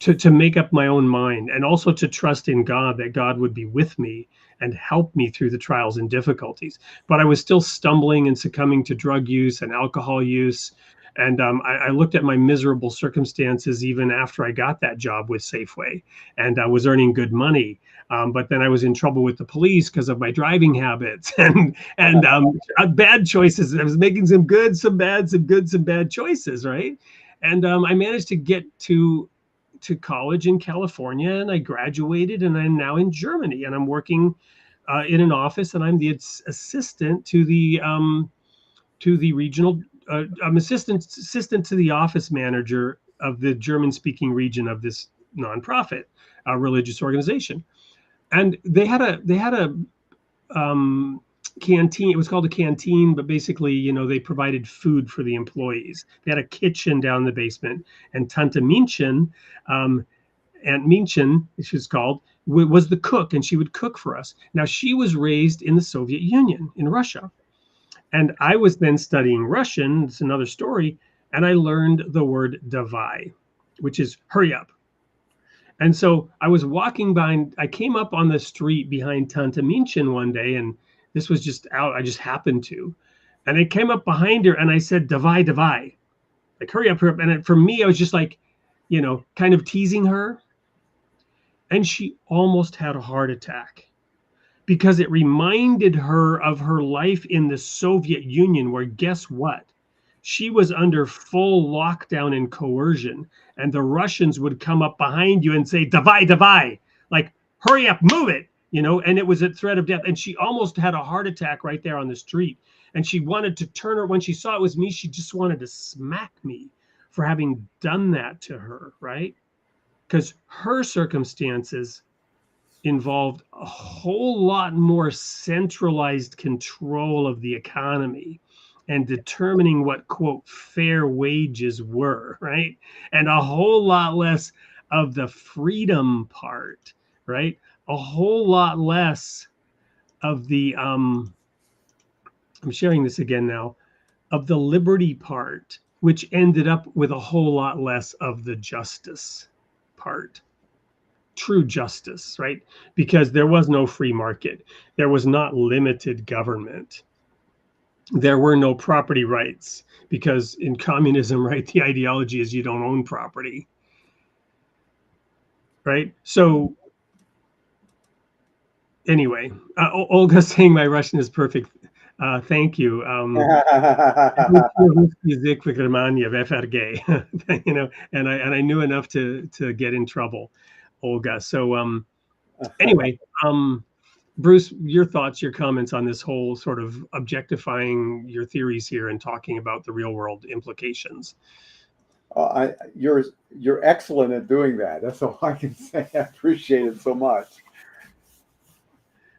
to make up my own mind, and also to trust in God, that God would be with me and help me through the trials and difficulties. But I was still stumbling and succumbing to drug use and alcohol use. And I looked at my miserable circumstances even after I got that job with Safeway, and I was earning good money. But then I was in trouble with the police because of my driving habits and bad choices. I was making some good, some bad, some good, some bad choices, right? And I managed to get to college in California, and I graduated, and I'm now in Germany, and I'm working in an office, and I'm the assistant to the regional. I'm assistant to the office manager of the German-speaking region of this nonprofit religious organization. And they had a canteen. It was called a canteen, but basically, you know, they provided food for the employees. They had a kitchen down in the basement, and Tante Minchen, Aunt Minchen, she's called, was the cook, and she would cook for us. Now, she was raised in the Soviet Union, in Russia. And I was then studying Russian. It's another story. And I learned the word davai, which is hurry up. And so I was walking behind, I came up on the street behind Tante Minchen one day, and this was just out, I just happened to. And I came up behind her and I said, davai, davai, like hurry up, hurry up. And for me, I was just like, you know, kind of teasing her. And she almost had a heart attack, because it reminded her of her life in the Soviet Union, where guess what? She was under full lockdown and coercion, and the Russians would come up behind you and say, davai, davai, like, hurry up, move it, you know, and it was a threat of death. And she almost had a heart attack right there on the street. And she wanted to turn her, when she saw it was me, she just wanted to smack me for having done that to her, right? Because her circumstances involved a whole lot more centralized control of the economy and determining what, quote, fair wages were, right? And a whole lot less of the freedom part, right? A whole lot less of the, I'm sharing this again now, of the liberty part, which ended up with a whole lot less of the justice part. True justice, right? Because there was no free market. There was not limited government. There were no property rights, because in communism, right, the ideology is you don't own property, right? So anyway, Olga saying my Russian is perfect. Thank you. You know, and I knew enough to get in trouble, Olga. So anyway, Bruce, your thoughts, your comments on this whole sort of objectifying your theories here and talking about the real world implications. You're excellent at doing that. That's all I can say. I appreciate it so much.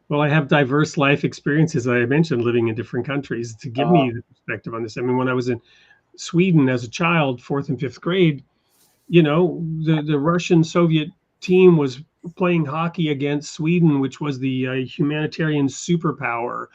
Well, I have diverse life experiences, I mentioned, living in different countries, to give me the perspective on this. I mean, when I was in Sweden as a child, 4th and 5th grade, you know, the Russian Soviet team was playing hockey against Sweden, which was the humanitarian superpower.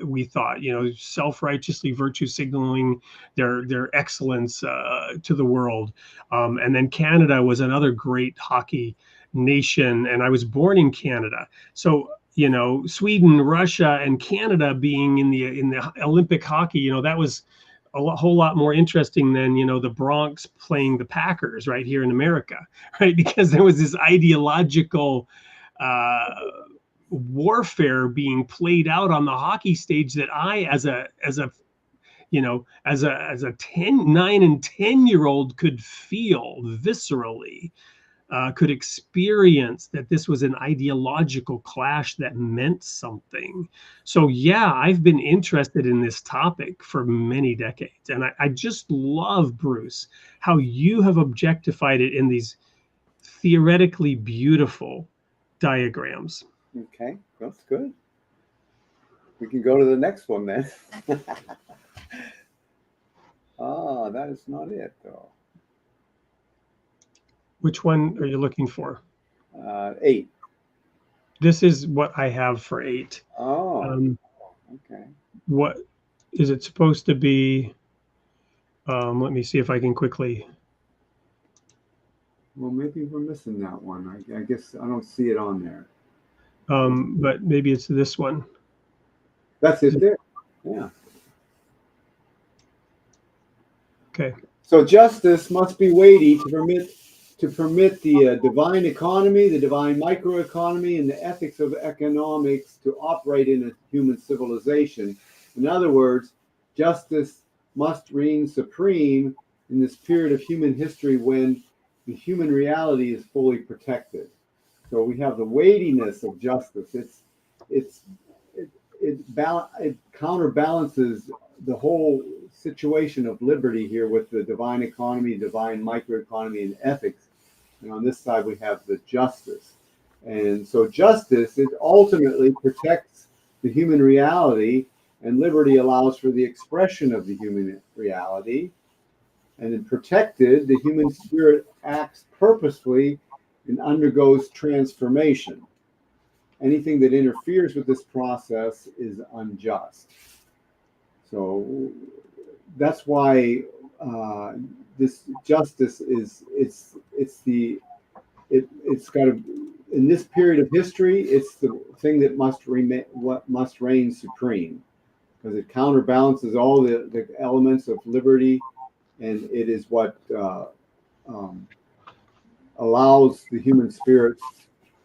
We thought, you know, self-righteously virtue signaling their excellence to the world. And then Canada was another great hockey nation, and I was born in Canada. So, you know, Sweden, Russia, and Canada being in the Olympic hockey, you know, that was whole lot more interesting than, you know, the Bronx playing the Packers right here in America, right? Because there was this ideological warfare being played out on the hockey stage that I, as a you know, as a 9 and 10-year-old could feel viscerally, could experience that this was an ideological clash that meant something. So yeah, I've been interested in this topic for many decades. And I just love, Bruce, how you have objectified it in these theoretically beautiful diagrams. Okay, that's good. We can go to the next one then. Ah, that is not it though. Which one are you looking for? 8. This is what I have for 8. Oh, okay. What is it supposed to be? Let me see if I can quickly. Well, maybe we're missing that one. I guess I don't see it on there. But maybe it's this one. That's it there. Yeah. Okay. So justice must be weighty to permit the divine economy, the divine microeconomy, and the ethics of economics to operate in a human civilization. In other words, justice must reign supreme in this period of human history when the human reality is fully protected. So we have the weightiness of justice. It counterbalances the whole situation of liberty here with the divine economy, divine microeconomy, and ethics. And on this side, we have the justice. And so justice, it ultimately protects the human reality, and liberty allows for the expression of the human reality. And in protected, the human spirit acts purposefully and undergoes transformation. Anything that interferes with this process is unjust. So that's why this justice is it's got to, in this period of history, it's the thing that must reign supreme, because it counterbalances all the elements of liberty, and it is what allows the human spirit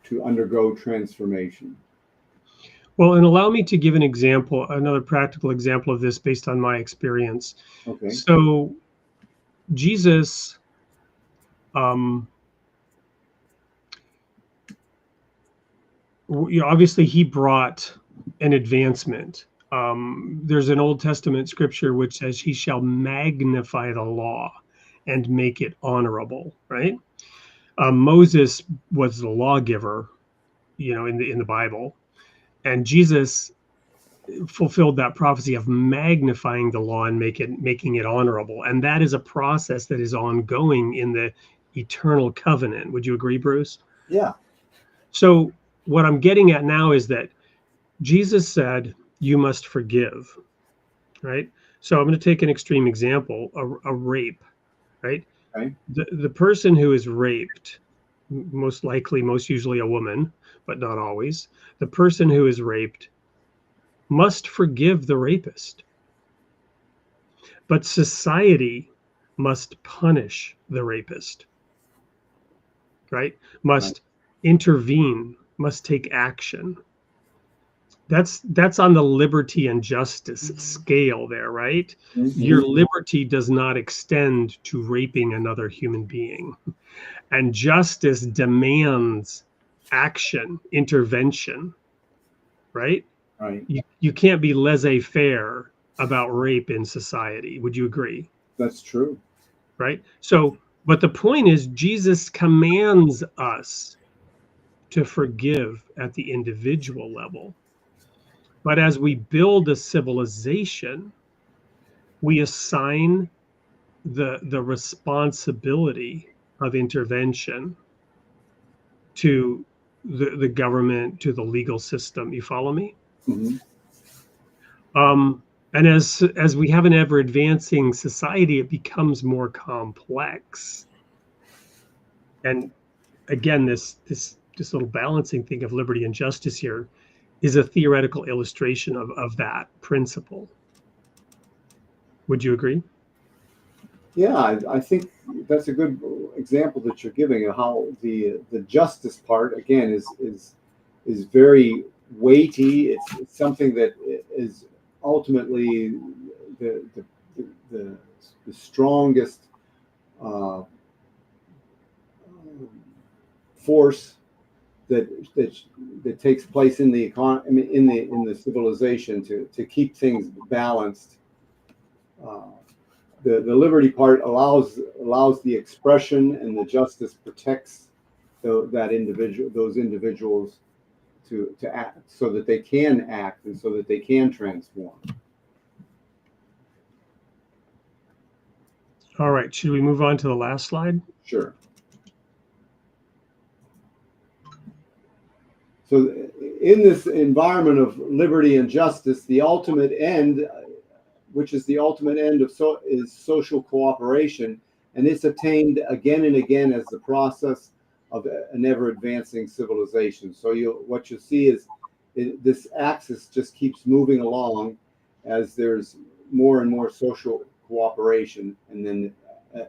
to undergo transformation. Well, and allow me to give an example, another practical example of this based on my experience. Okay. So Jesus, obviously he brought an advancement. There's an Old Testament scripture which says he shall magnify the law and make it honorable, right? Moses was the lawgiver, you know, in the Bible, and Jesus fulfilled that prophecy of magnifying the law and making it honorable. And that is a process that is ongoing in the eternal covenant. Would you agree, Bruce? Yeah. So what I'm getting at now is that Jesus said, you must forgive, right? So I'm going to take an extreme example, a rape, right? Okay. The person who is raped, most usually a woman, but not always, the person who is raped must forgive the rapist. But society must punish the rapist, right? Must intervene, must take action. That's on the liberty and justice scale there, right? Mm-hmm. Your liberty does not extend to raping another human being. And justice demands action, intervention, right? Right. You can't be laissez-faire about rape in society. Would you agree? That's true. Right? So, but the point is, Jesus commands us to forgive at the individual level. But as we build a civilization, we assign the responsibility of intervention to the government, to the legal system. You follow me? Mm-hmm. And as we have an ever advancing society, it becomes more complex. And again, this little balancing thing of liberty and justice here is a theoretical illustration of that principle. Would you agree? Yeah, I think that's a good example that you're giving of how the justice part again is very weighty. It's something that is ultimately the the, the strongest uh, force that takes place in the economy, I mean, in the civilization to keep things balanced. Uh, the liberty part allows the expression, and the justice protects those individuals to act, so that they can act and so that they can transform. All right, should we move on to the last slide? Sure. So in this environment of liberty and justice, the ultimate end, which is the ultimate end is social cooperation, and it's attained again and again as the process of an ever-advancing civilization. So what you see is this axis just keeps moving along as there's more and more social cooperation, and then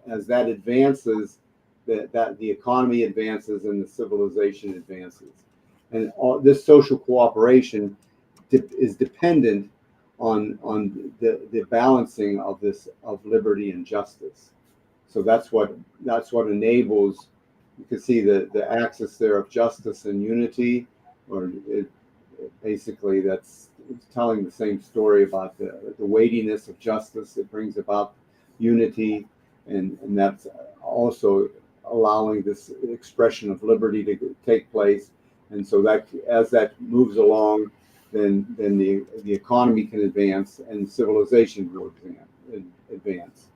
as that advances, that the economy advances and the civilization advances. And this social cooperation is dependent on the balancing of liberty and justice. So that's what enables. You can see the axis there of justice and unity, or basically it's telling the same story about the weightiness of justice. It brings about unity, and that's also allowing this expression of liberty to take place. And so that as that moves along, then the economy can advance and civilization will advance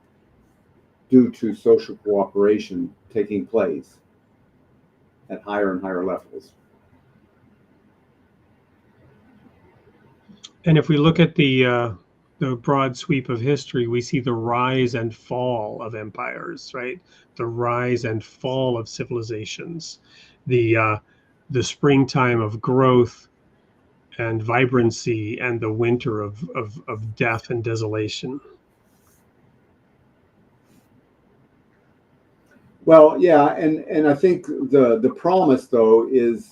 due to social cooperation taking place at higher and higher levels. And if we look at the broad sweep of history, we see the rise and fall of empires, right? The rise and fall of civilizations, the springtime of growth and vibrancy, and the winter of death and desolation. Well, yeah, and I think the promise, though, is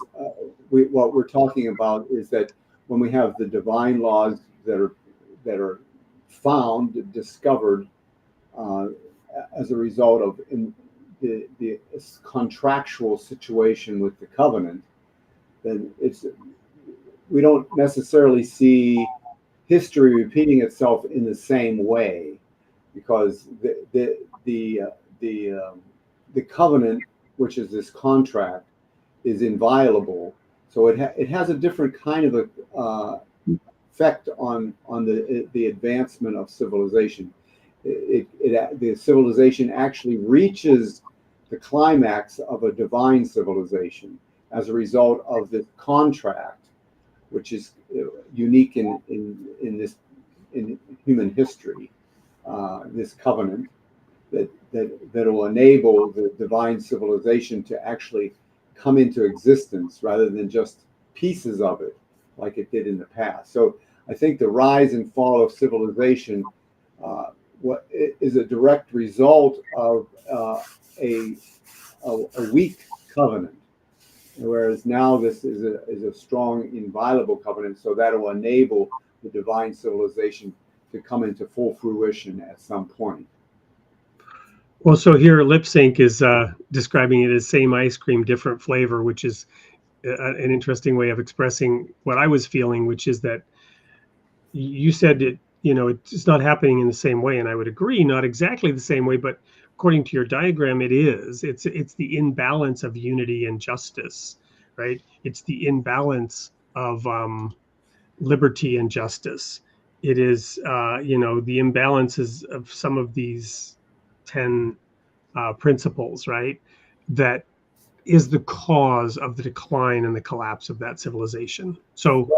what we're talking about is that when we have the divine laws that are found, discovered as a result of the contractual situation with the covenant, then we don't necessarily see history repeating itself in the same way, because the covenant, which is this contract, is inviolable. So it has a different kind of a effect on the advancement of civilization. The civilization actually reaches the climax of a divine civilization as a result of the contract, which is unique in human history. This covenant that will enable the divine civilization to actually come into existence rather than just pieces of it like it did in the past. So I think the rise and fall of civilization what is a direct result of a weak covenant, whereas now this is a strong, inviolable covenant. So that will enable the divine civilization to come into full fruition at some point. Well, so here lip sync is describing it as same ice cream, different flavor, which is an interesting way of expressing what I was feeling, which is that you said it, it's not happening in the same way, and I would agree, not exactly the same way, but according to your diagram, it is. It's the imbalance of unity and justice, right? It's the imbalance of liberty and justice. It is, the imbalances of some of these 10 principles, right? That is the cause of the decline and the collapse of that civilization. So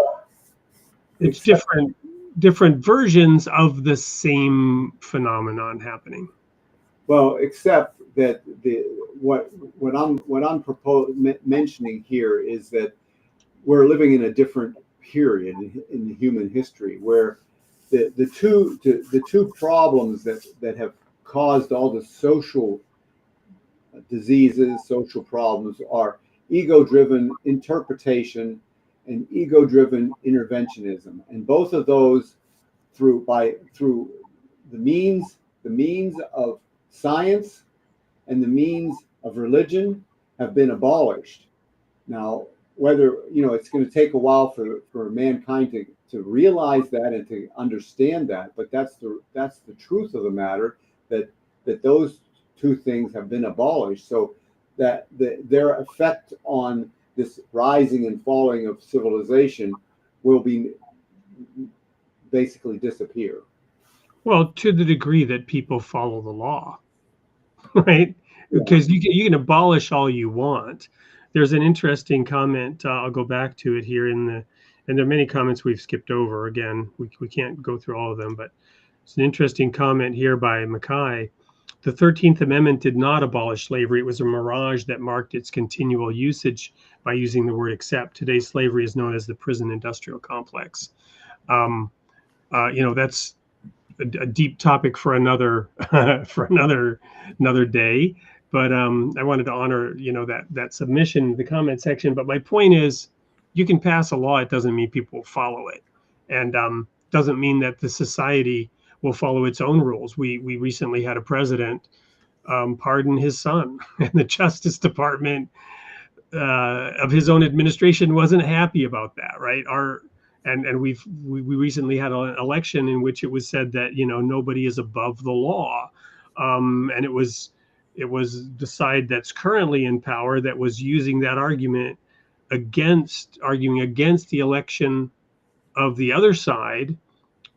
it's different versions of the same phenomenon happening. Well, except that what I'm mentioning here is that we're living in a different period in human history where the two problems that have caused all the social diseases, social problems, are ego-driven interpretation and ego-driven interventionism, and both of those through the means of science and the means of religion have been abolished. Now, whether it's going to take a while for mankind to realize that and to understand that, but that's the truth of the matter, that those two things have been abolished, so that their effect on this rising and falling of civilization will be basically disappear. Well, to the degree that people follow the law, right? Because you can abolish all you want. There's an interesting comment. I'll go back to it here and there are many comments we've skipped over. Again, we can't go through all of them, but it's an interesting comment here by Mackay. The 13th Amendment did not abolish slavery. It was a mirage that marked its continual usage by using the word except. Today, slavery is known as the prison industrial complex. That's a deep topic for another day. But I wanted to honor that submission in the comment section. But my point is, you can pass a law; it doesn't mean people will follow it, and doesn't mean that the society will follow its own rules. We recently had a president pardon his son, and the Justice Department of his own administration wasn't happy about that, right? And we recently had an election in which it was said that nobody is above the law, and it was the side that's currently in power that was using that argument arguing against the election of the other side.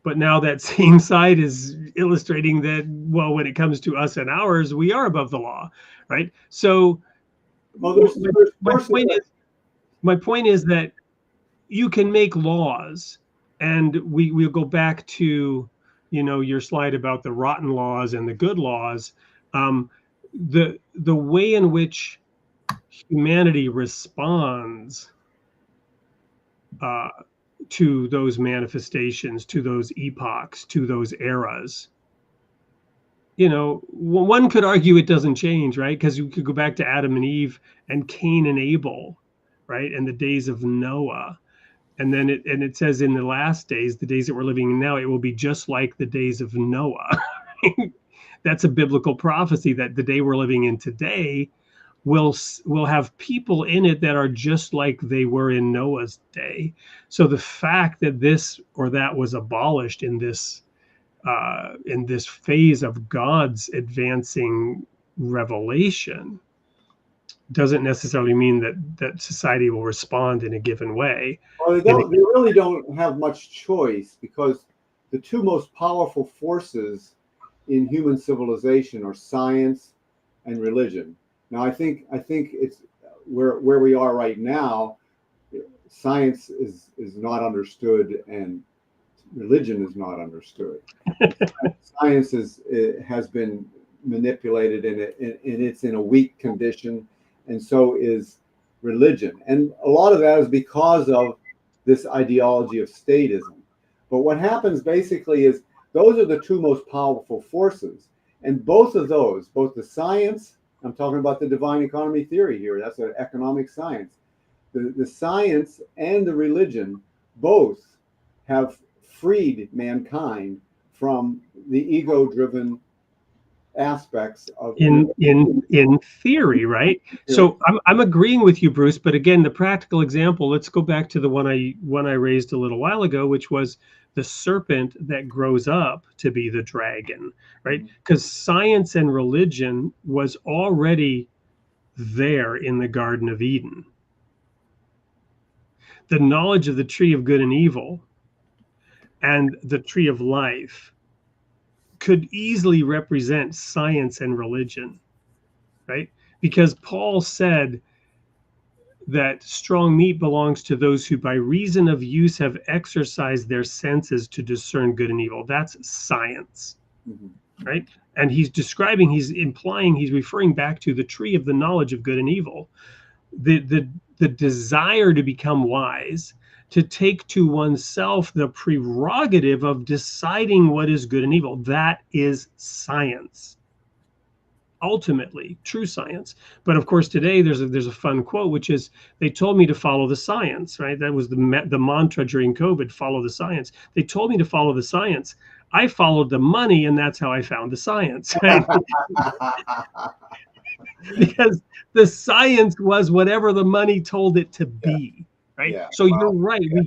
But now that same side is illustrating that, well, when it comes to us and ours, we are above the law, right? So my point is that you can make laws, and we'll go back to your slide about the rotten laws and the good laws. The way in which humanity responds to those manifestations, to those epochs, to those eras, one could argue it doesn't change, right? Because you could go back to Adam and Eve and Cain and Abel, right? And the days of Noah. And then it says in the last days, the days that we're living in now, it will be just like the days of Noah. That's a biblical prophecy that the day we're living in today will have people in it that are just like they were in Noah's day. So the fact that this or that was abolished in this phase of God's advancing revelation doesn't necessarily mean that society will respond in a given way. Well, they really don't have much choice, because the two most powerful forces in human civilization are science and religion. Now, I think it's where we are right now. Science is not understood, and religion is not understood. Science has been manipulated, and it's in a weak condition, and so is religion. And a lot of that is because of this ideology of statism. But what happens basically is those are the two most powerful forces, and both of those, both the science, I'm talking about the divine economy theory here, that's an economic science, the science and the religion both have freed mankind from the ego-driven aspects of in theory, right? So I'm agreeing with you, Bruce, but again, the practical example, let's go back to the one I raised a little while ago, which was the serpent that grows up to be the dragon, right? Because science and religion was already there in the Garden of Eden. The knowledge of the tree of good and evil and the tree of life could easily represent science and religion, right? Because Paul said that strong meat belongs to those who by reason of use have exercised their senses to discern good and evil. That's science, right? And he's implying, he's referring back to the tree of the knowledge of good and evil. The desire to become wise, to take to oneself the prerogative of deciding what is good and evil. That is science. Ultimately, true science. But of course, today there's a fun quote, which is, they told me to follow the science, right? That was the mantra during COVID, follow the science. They told me to follow the science. I followed the money, and that's how I found the science, right? Because the science was whatever the money told it to be, right? Yeah. So Wow. you're right. Yeah.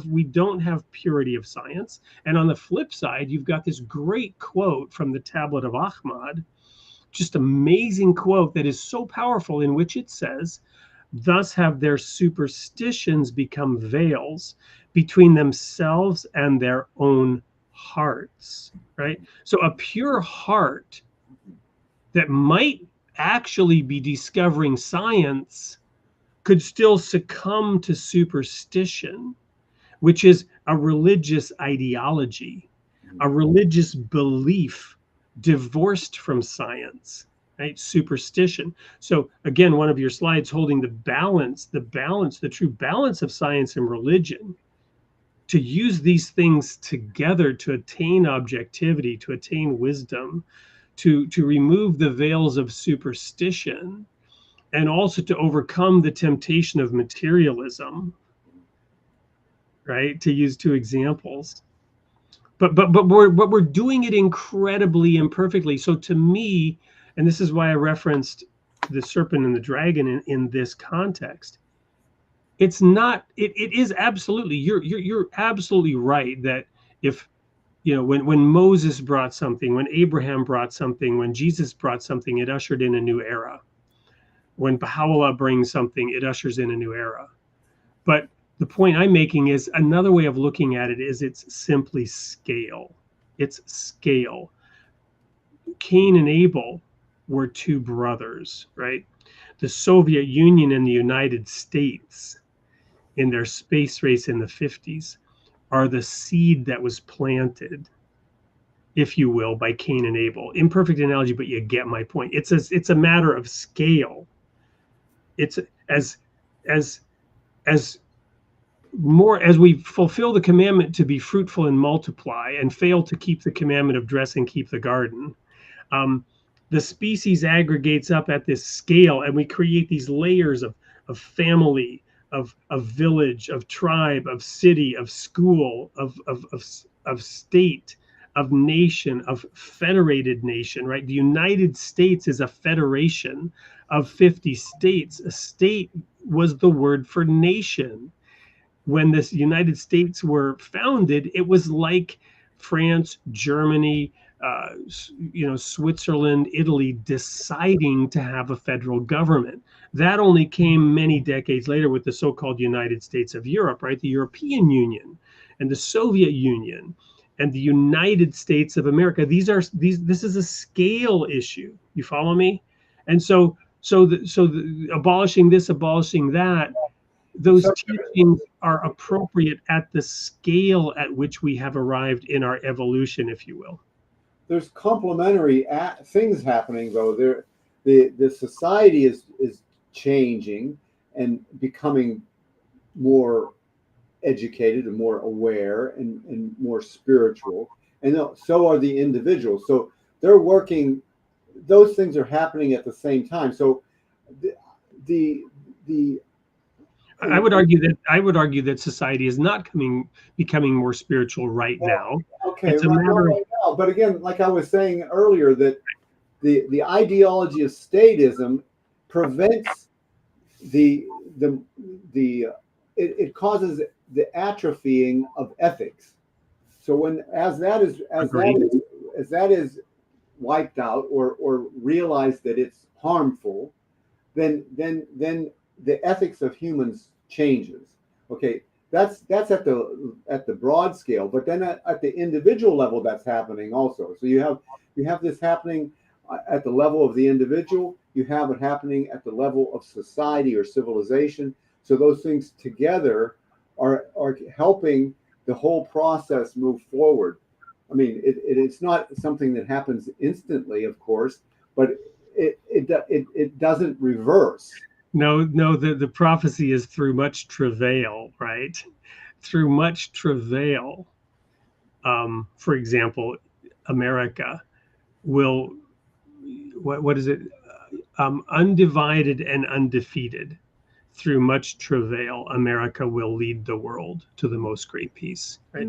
We don't have purity of science. And on the flip side, you've got this great quote from the Tablet of Ahmad, just amazing quote that is so powerful, in which it says, thus have their superstitions become veils between themselves and their own hearts, right? So a pure heart that might actually be discovering science could still succumb to superstition, which is a religious ideology, a religious belief divorced from science, right? Superstition. So again, one of your slides holding the true balance of science and religion, to use these things together to attain objectivity, to attain wisdom, to remove the veils of superstition, and also to overcome the temptation of materialism, right? To use two examples. But we're doing it incredibly imperfectly. So to me, and this is why I referenced the serpent and the dragon in this context, it's not, it is absolutely, you're absolutely right that if, when Moses brought something, when Abraham brought something, when Jesus brought something, it ushered in a new era. When Baha'u'llah brings something, it ushers in a new era. But the point I'm making is, another way of looking at it is, it's simply scale. It's scale. Cain and Abel were two brothers, right? The Soviet Union and the United States, in their space race in the 50s, are the seed that was planted, if you will, by Cain and Abel. Imperfect analogy, but you get my point. It's a matter of scale. It's as more as we fulfill the commandment to be fruitful and multiply, and fail to keep the commandment of dress and keep the garden, the species aggregates up at this scale, and we create these layers of family, of village, of tribe, of city, of school, of state, of nation, of federated nation, right? The United States is a federation of 50 states. A state was the word for nation. When the United States were founded, it was like France, Germany, Switzerland, Italy deciding to have a federal government. That only came many decades later with the so-called United States of Europe, right? The European Union and the Soviet Union and the United States of America. This is a scale issue. You follow me? And so abolishing this, abolishing that, those teachings are appropriate at the scale at which we have arrived in our evolution, if you will. There's complementary things happening, though. The society is changing and becoming more educated and more aware and more spiritual, and so are the individuals. So they're working; those things are happening at the same time. So I would argue that society is not becoming more spiritual right now. Okay, it's a matter right now. But again, like I was saying earlier, that the ideology of statism prevents it causes the atrophying of ethics. So as that is wiped out or realized that it's harmful, then the ethics of humans changes. Okay, that's at the broad scale, but then at the individual level, that's happening also. So you have this happening at the level of the individual. You have it happening at the level of society or civilization. So those things together are helping the whole process move forward. I mean, it's not something that happens instantly, of course, but it doesn't reverse. No, the prophecy is through much travail, right? through much travail, for example, America will, what is it? Undivided and undefeated. Through much travail, America will lead the world to the most great peace, right?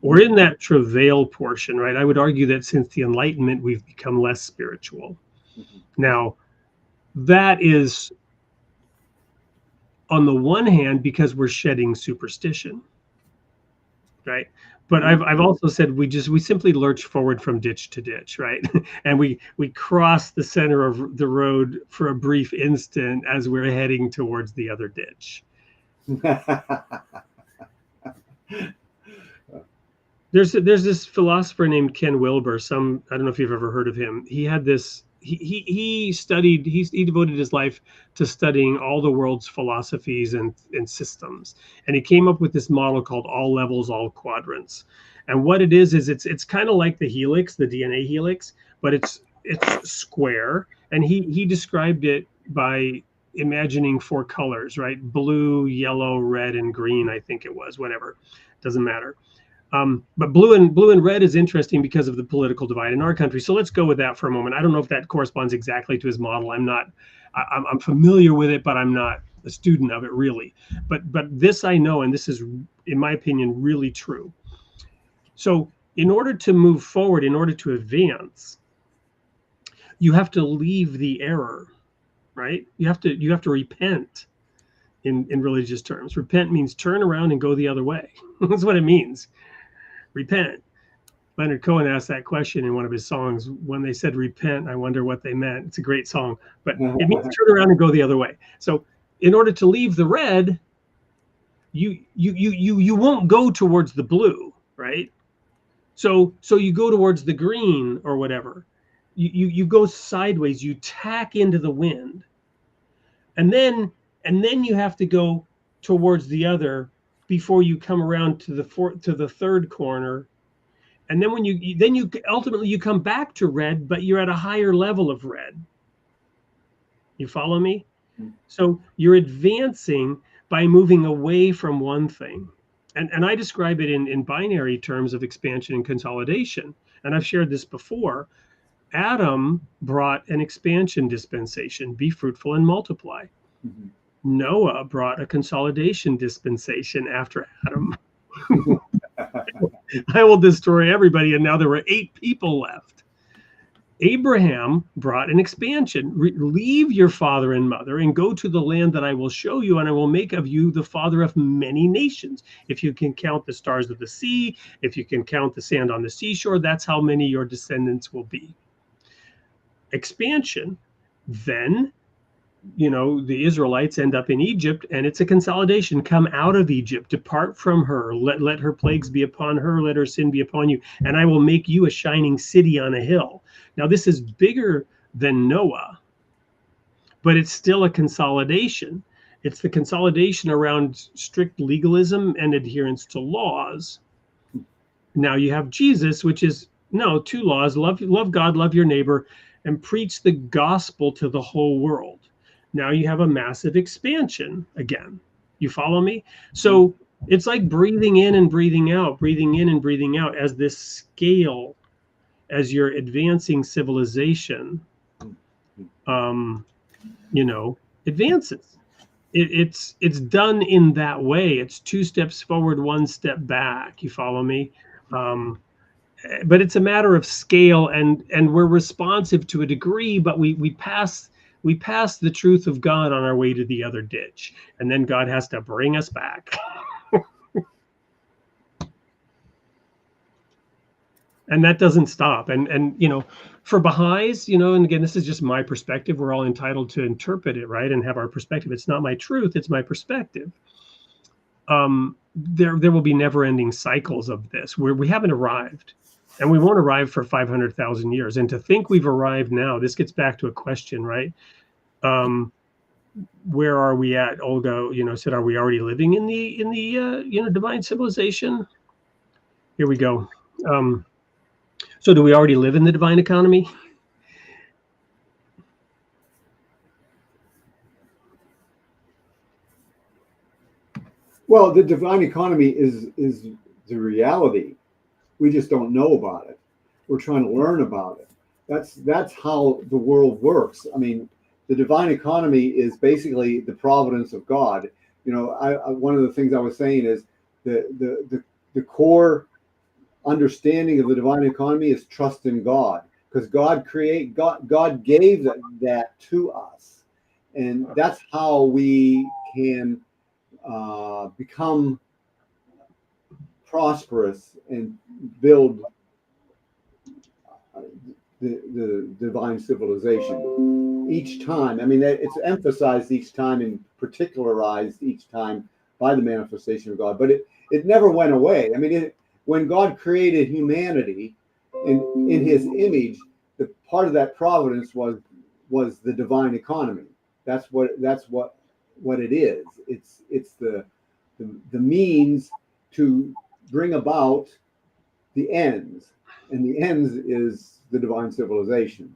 We're in that travail portion, right? I would argue that since the Enlightenment, we've become less spiritual. Now, that is, on the one hand, because we're shedding superstition, right? But I've also said we simply lurch forward from ditch to ditch, right? And we cross the center of the road for a brief instant as we're heading towards the other ditch. There's this philosopher named Ken Wilber. I don't know if you've ever heard of him. He had this. He devoted his life to studying all the world's philosophies and systems, and he came up with this model called all levels, all quadrants. And what it is it's kind of like the helix, the DNA helix, but it's square. And he described it by imagining 4 colors, right? Blue, yellow, red, and green. I think it was, whatever, doesn't matter. But blue and red is interesting because of the political divide in our country. So let's go with that for a moment. I don't know if that corresponds exactly to his model. I'm familiar with it, but I'm not a student of it really. But this I know, and this is, in my opinion, really true. So in order to move forward, in order to advance, you have to leave the error, right? You have to repent in religious terms. Repent means turn around and go the other way. That's what it means. Repent. Leonard Cohen asked that question in one of his songs. When they said repent, I wonder what they meant. It's a great song, but it means turn around and go the other way. So in order to leave the red, you won't go towards the blue, right? So you go towards the green or whatever. You go sideways, you tack into the wind. And then you have to go towards the other before you come around to the third corner. And then you ultimately come back to red, but you're at a higher level of red. You follow me? So you're advancing by moving away from one thing. And I describe it in binary terms of expansion and consolidation. And I've shared this before. Adam brought an expansion dispensation, be fruitful and multiply. Mm-hmm. Noah brought a consolidation dispensation after Adam. I will destroy everybody, and now there were 8 people left. Abraham brought an expansion. Leave your father and mother and go to the land that I will show you, and I will make of you the father of many nations. If you can count the stars of the sea, if you can count the sand on the seashore, that's how many your descendants will be. Expansion, then the Israelites end up in Egypt, and it's a consolidation. Come out of Egypt, depart from her, let her plagues be upon her, let her sin be upon you, and I will make you a shining city on a hill. Now this is bigger than Noah, but it's still a consolidation. It's the consolidation around strict legalism and adherence to laws. Now you have Jesus, which is 2 laws: love God, love your neighbor, and preach the gospel to the whole world. Now you have a massive expansion again. You follow me? So it's like breathing in and breathing out as this scale, as you're advancing civilization, advances. It's done in that way. It's 2 steps forward, 1 step back. You follow me? But it's a matter of scale, and we're responsive to a degree, but we pass the truth of God on our way to the other ditch, and then God has to bring us back. And that doesn't stop. And for Baha'is, and again, this is just my perspective. We're all entitled to interpret it, right, and have our perspective. It's not my truth, it's my perspective. There will be never-ending cycles of this where we haven't arrived, and we won't arrive for 500,000 years. And to think we've arrived now, this gets back to a question, right? Where are we at? Olga, said, are we already living in the divine civilization? Here we go. So do we already live in the divine economy? Well, the divine economy is the reality. We just don't know about it. We're trying to learn about it. That's how the world works. I mean, the divine economy is basically the providence of God. You know, one of the things I was saying is the core understanding of the divine economy is trust in God, because God gave that to us, and that's how we can become prosperous and build the divine civilization each time. I mean, it's emphasized each time and particularized each time by the manifestation of God, but it never went away. I mean, when God created humanity in his image, the part of that providence was the divine economy. That's what it is. It's the means to bring about the ends, and the ends is the divine civilization.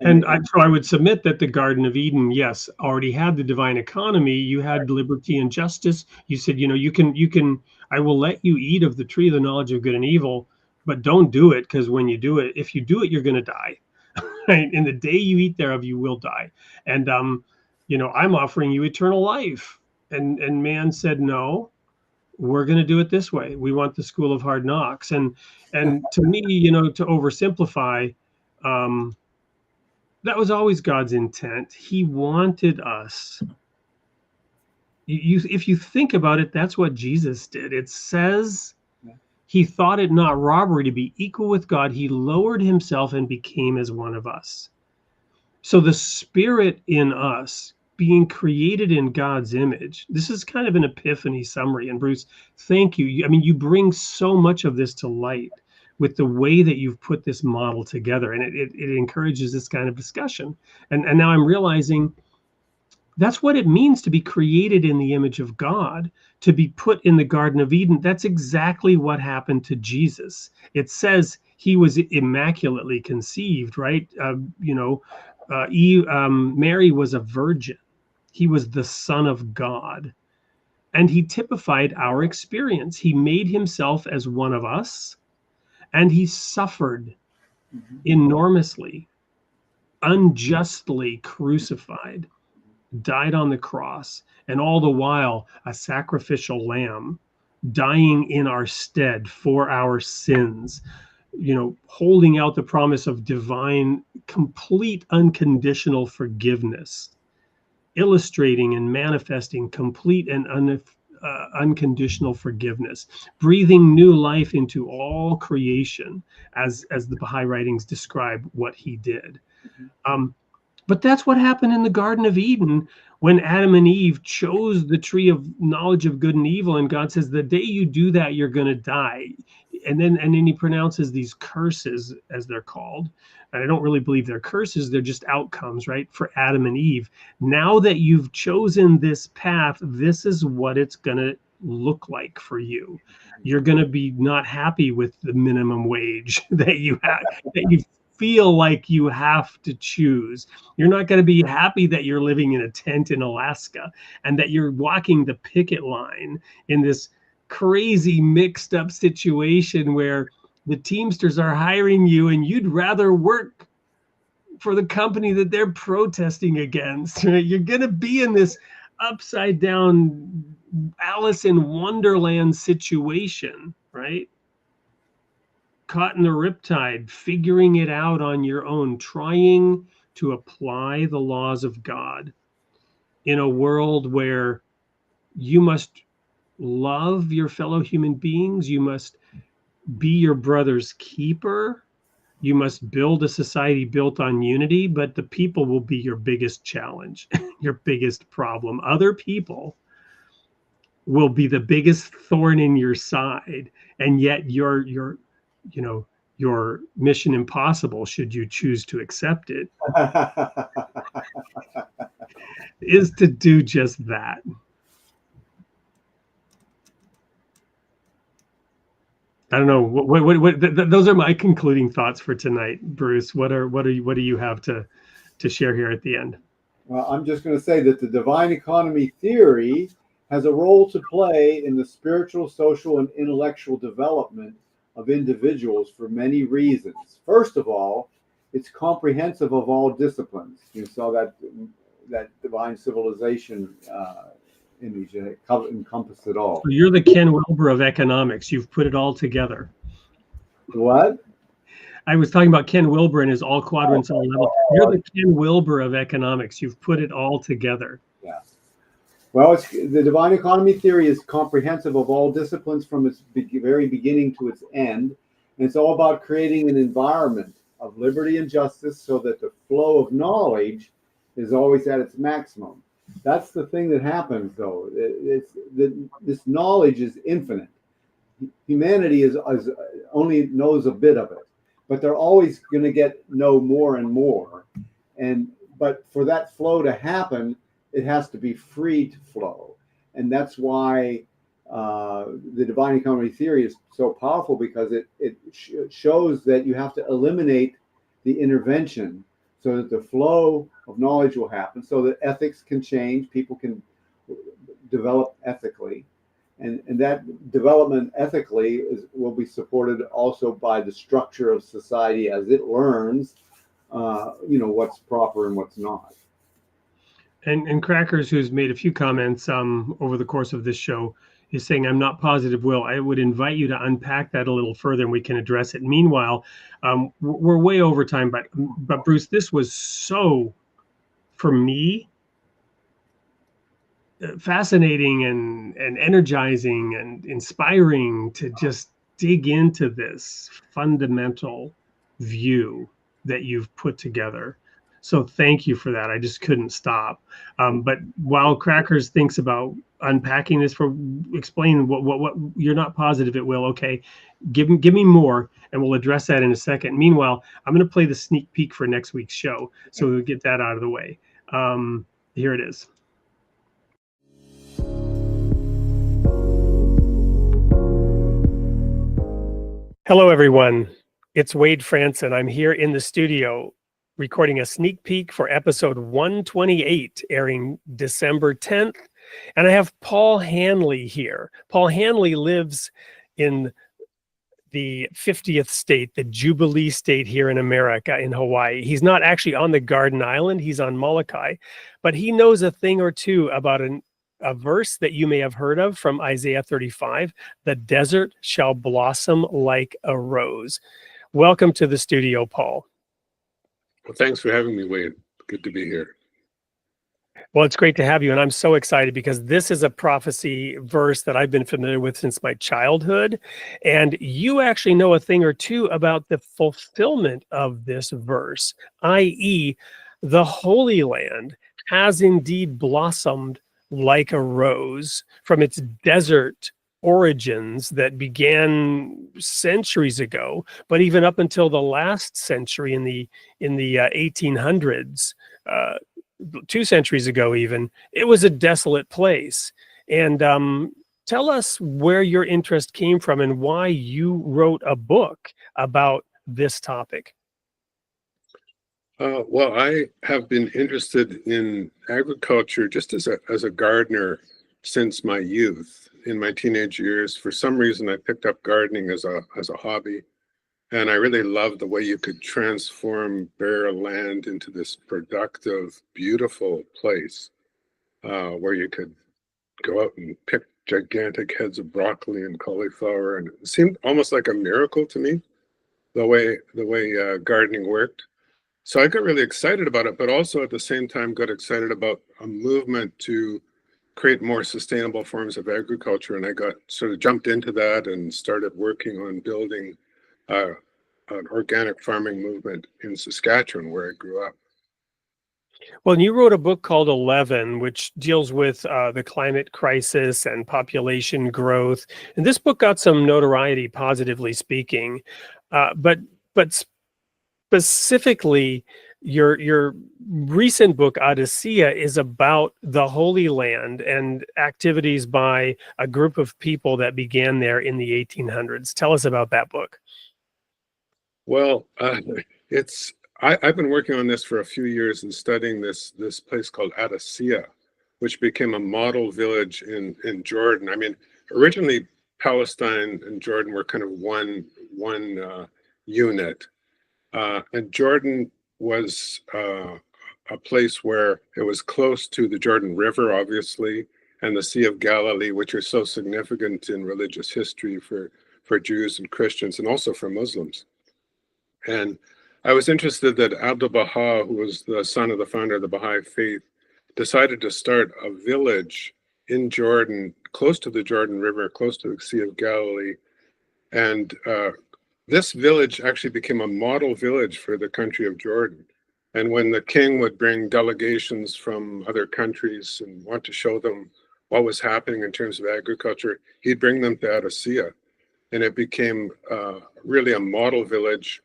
So I would submit that the Garden of Eden, yes, already had the divine economy. You had liberty and justice. You said, you can, I will let you eat of the tree of the knowledge of good and evil, but don't do it, because when you do it, if you do it, you're going to die. Right? And the day you eat thereof, you will die. And I'm offering you eternal life. And man said, no, we're going to do it this way. We want the school of hard knocks. And to me, to oversimplify, that was always God's intent. He wanted us. If you think about it, that's what Jesus did. It says he thought it not robbery to be equal with God. He lowered himself and became as one of us. So the spirit in us, being created in God's image, this is kind of an epiphany summary. And Bruce, thank you. I mean, you bring so much of this to light with the way that you've put this model together, and it encourages this kind of discussion. And now I'm realizing that's what it means to be created in the image of God, to be put in the Garden of Eden. That's exactly what happened to Jesus. It says he was immaculately conceived, right? Mary was a virgin. He was the Son of God. And he typified our experience. He made himself as one of us, and he suffered enormously, unjustly crucified, died on the cross, and all the while a sacrificial lamb, dying in our stead for our sins, holding out the promise of divine, complete, unconditional forgiveness, illustrating and manifesting complete and unconditional forgiveness, breathing new life into all creation, as the Baha'i writings describe what he did. But that's what happened in the Garden of Eden when Adam and Eve chose the tree of knowledge of good and evil, and God says, the day you do that, you're going to die. And then he pronounces these curses, as they're called. And I don't really believe they're curses, they're just outcomes, right, for Adam and Eve. Now that you've chosen this path, this is what it's going to look like for you. You're going to be not happy with the minimum wage that you have, that you feel like you have to choose. You're not going to be happy that you're living in a tent in Alaska and that you're walking the picket line in this crazy mixed up situation where the Teamsters are hiring you and you'd rather work for the company that they're protesting against. You're going to be in this upside down Alice in Wonderland situation, right? Caught in the riptide, figuring it out on your own, trying to apply the laws of God in a world where you must love your fellow human beings, you must be your brother's keeper, you must build a society built on unity, but the people will be your biggest challenge, your biggest problem. Other people will be the biggest thorn in your side, and yet your mission impossible, should you choose to accept it, is to do just that. I don't know. What those are my concluding thoughts for tonight, Bruce. What do you have to share here at the end? Well, I'm just going to say that the divine economy theory has a role to play in the spiritual, social, and intellectual development of individuals for many reasons. First of all, it's comprehensive of all disciplines. You saw that divine civilization image, and it encompassed it all. So you're the Ken Wilber of economics. You've put it all together. What? I was talking about Ken Wilber and his all quadrants, all levels. You're the Ken Wilber of economics. You've put it all together. Yeah. Well, the divine economy theory is comprehensive of all disciplines from its very beginning to its end. And it's all about creating an environment of liberty and justice so that the flow of knowledge is always at its maximum. That's the thing that happens, though. This knowledge is infinite. Humanity only knows a bit of it, but they're always going to know more and more. But for that flow to happen, it has to be free to flow. And that's why the divine economy theory is so powerful, because it shows that you have to eliminate the intervention so that the flow of knowledge will happen, so that ethics can change, people can develop ethically. And that development ethically will be supported also by the structure of society as it learns, what's proper and what's not. And Crackers, who's made a few comments over the course of this show, is saying, I'm not positive, Will. I would invite you to unpack that a little further and we can address it. Meanwhile, we're way over time, but Bruce, this was so, for me, fascinating and energizing and inspiring to just dig into this fundamental view that you've put together. So thank you for that. I just couldn't stop. But while Crackers thinks about unpacking this, explain what you're not positive it will. Okay, give me more, and we'll address that in a second. Meanwhile, I'm going to play the sneak peek for next week's show, so we'll get that out of the way. Here it is. Hello, everyone. It's Wade Fransson. I'm here in the studio recording a sneak peek for episode 128, airing December 10th. And I have Paul Hanley here. Paul Hanley lives in the 50th state, the Jubilee state here in America, in Hawaii. He's not actually on the Garden Island. He's on Molokai. But he knows a thing or two about a verse that you may have heard of from Isaiah 35, the desert shall blossom like a rose. Welcome to the studio, Paul. Well, thanks for having me, Wade. Good to be here. Well, it's great to have you. And I'm so excited because this is a prophecy verse that I've been familiar with since my childhood. And you actually know a thing or two about the fulfillment of this verse, i.e., the Holy Land has indeed blossomed like a rose from its desert origins that began centuries ago, but even up until the last century in the 1800s, 2 centuries ago even, it was a desolate place. And tell us where your interest came from and why you wrote a book about this topic. Well, I have been interested in agriculture just as a gardener since my youth. In my teenage years, for some reason, I picked up gardening as a hobby, and I really loved the way you could transform bare land into this productive, beautiful place where you could go out and pick gigantic heads of broccoli and cauliflower, and it seemed almost like a miracle to me, the way gardening worked. So I got really excited about it, but also at the same time got excited about a movement to create more sustainable forms of agriculture. And I got sort of jumped into that and started working on building an organic farming movement in Saskatchewan, where I grew up. Well, and you wrote a book called 11, which deals with the climate crisis and population growth. And this book got some notoriety, positively speaking. But specifically, your recent book, Odyssea, is about the Holy Land and activities by a group of people that began there in the 1800s. Tell us about that book. Well, I've been working on this for a few years and studying this place called Odyssea, which became a model village in Jordan. I mean, originally Palestine and Jordan were kind of one unit, and Jordan was a place where it was close to the Jordan River, obviously, and the Sea of Galilee, which are so significant in religious history for Jews and Christians, and also for Muslims. And I was interested that Abdu'l-Baha, who was the son of the founder of the Baha'i faith, decided to start a village in Jordan, close to the Jordan River, close to the Sea of Galilee. And this village actually became a model village for the country of Jordan. And when the king would bring delegations from other countries and want to show them what was happening in terms of agriculture, he'd bring them to Adassia. And it became really a model village,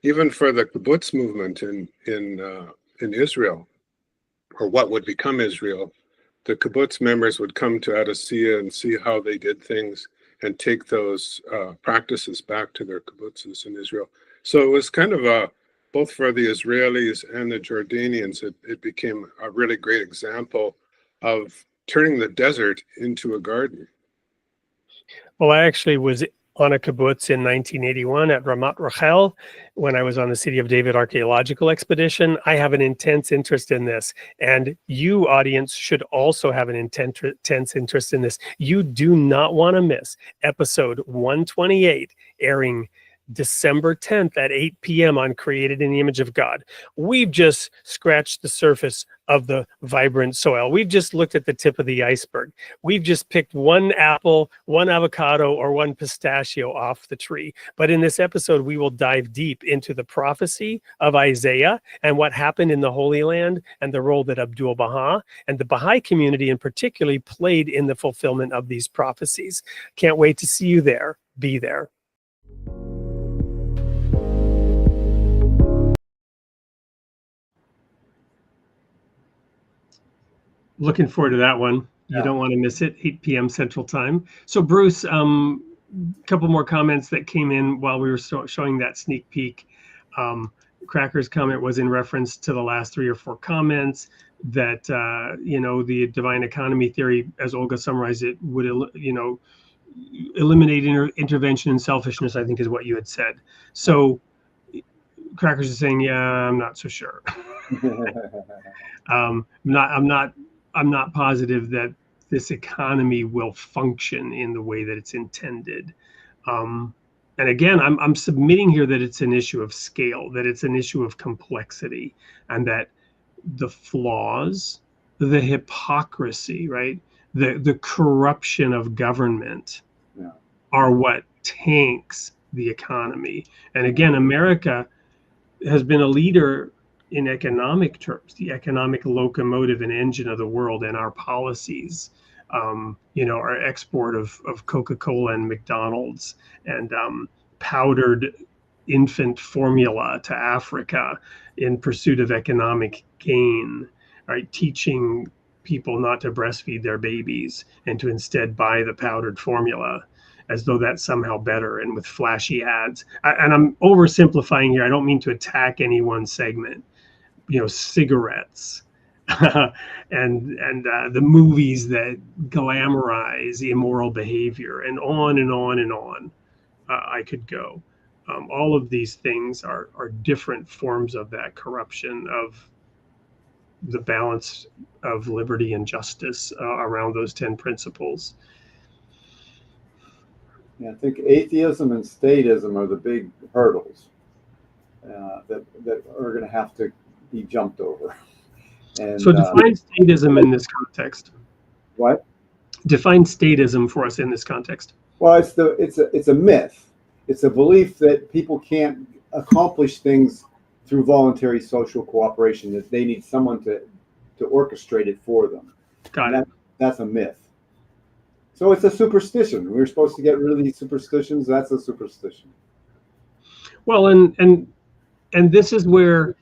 even for the kibbutz movement in Israel, or what would become Israel. The kibbutz members would come to Adassia and see how they did things and take those practices back to their kibbutzes in Israel. So it was kind of both for the Israelis and the Jordanians, it became a really great example of turning the desert into a garden. Well, I actually was on a kibbutz in 1981 at Ramat Rachel when I was on the City of David archaeological expedition. I have an intense interest in this, and you, audience, should also have an intense interest in this. You do not want to miss episode 128, airing December 10th at 8 p.m. on Created in the Image of God. We've just scratched the surface of the vibrant soil. We've just looked at the tip of the iceberg. We've just picked one apple, one avocado, or one pistachio off the tree. But in this episode, we will dive deep into the prophecy of Isaiah and what happened in the Holy Land and the role that Abdu'l-Baha and the Baha'i community in particular played in the fulfillment of these prophecies. Can't wait to see you there. Be there. Looking forward to that one. You don't want to miss it, 8 p.m. Central Time. So Bruce, a couple more comments that came in while we were showing that sneak peek. Cracker's comment was in reference to the last 3 or 4 comments that, the divine economy theory, as Olga summarized it, would, eliminate intervention and selfishness, I think is what you had said. So Cracker's is saying, yeah, I'm not so sure. I'm not positive that this economy will function in the way that it's intended. And again, I'm submitting here that it's an issue of scale, that it's an issue of complexity, and that the flaws, the hypocrisy, right, the corruption of government are what tanks the economy. And again, America has been a leader in economic terms, the economic locomotive and engine of the world, and our policies, our export of Coca-Cola and McDonald's and powdered infant formula to Africa in pursuit of economic gain, right? Teaching people not to breastfeed their babies and to instead buy the powdered formula, as though that's somehow better, and with flashy ads. And I'm oversimplifying here. I don't mean to attack any one segment. Cigarettes and the movies that glamorize immoral behavior, and on and on and on. I could go. All of these things are different forms of that corruption of the balance of liberty and justice around those 10 principles. Yeah, I think atheism and statism are the big hurdles that are going to have to be jumped over. And, so define statism in this context. What? Define statism for us in this context. Well, it's a myth. It's a belief that people can't accomplish things through voluntary social cooperation, that they need someone to orchestrate it for them. Got it. That's a myth. So it's a superstition. We're supposed to get rid of these superstitions. That's a superstition. Well, and this is where,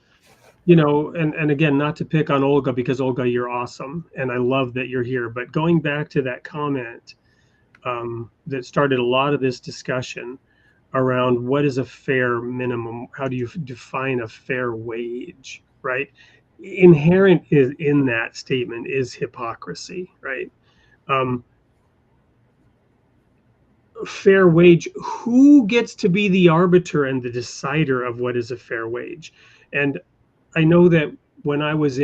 and again, not to pick on Olga, because Olga, you're awesome, and I love that you're here. But going back to that comment that started a lot of this discussion around what is a fair minimum, how do you define a fair wage, right? inherent is in that statement is hypocrisy, right? Fair wage, who gets to be the arbiter and the decider of what is a fair wage? And I know that when I was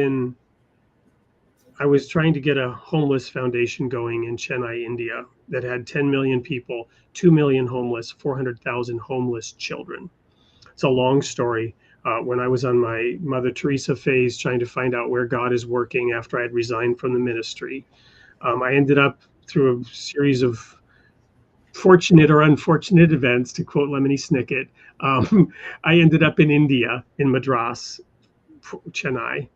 trying to get a homeless foundation going in Chennai, India, that had 10 million people, 2 million homeless, 400,000 homeless children. It's a long story. When I was on my Mother Teresa phase, trying to find out where God is working after I had resigned from the ministry, I ended up through a series of fortunate or unfortunate events, to quote Lemony Snicket. I ended up in India, in Madras, Chennai.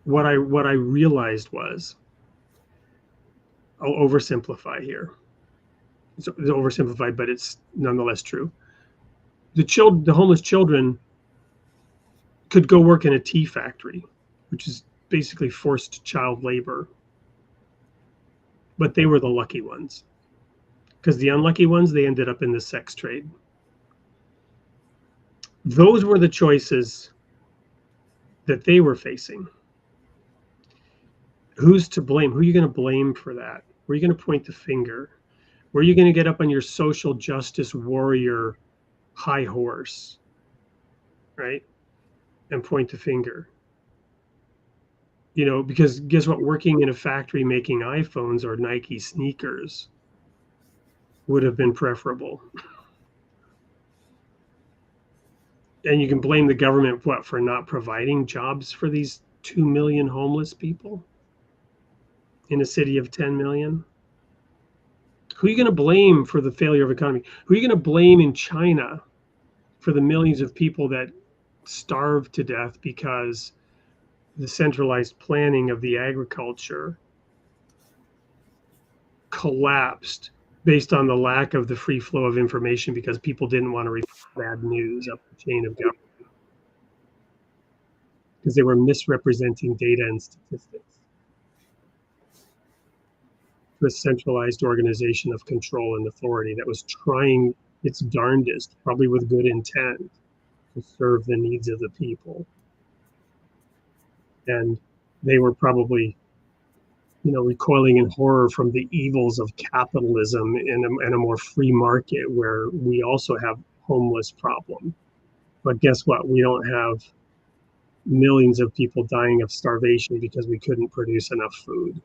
What I realized was, I'll oversimplify here. It's oversimplified, but it's nonetheless true. The homeless children could go work in a tea factory, which is basically forced child labor. But they were the lucky ones, because the unlucky ones, they ended up in the sex trade. Those were the choices that they were facing. Who's to blame? Who are you going to blame for that? Where are you going to point the finger? Where are you going to get up on your social justice warrior high horse, right? And point the finger? You know, because guess what? Working in a factory making iPhones or Nike sneakers would have been preferable. And you can blame the government, what, for not providing jobs for these 2 million homeless people in a city of 10 million? Who are you going to blame for the failure of economy? Who are you going to blame in China for the millions of people that starved to death because the centralized planning of the agriculture collapsed based on the lack of the free flow of information, because people didn't want to report bad news up the chain of government, because they were misrepresenting data and statistics to a centralized organization of control and authority that was trying its darndest, probably with good intent, to serve the needs of the people. And they were probably, recoiling in horror from the evils of capitalism and a more free market, where we also have homeless problem. But guess what? We don't have millions of people dying of starvation because we couldn't produce enough food.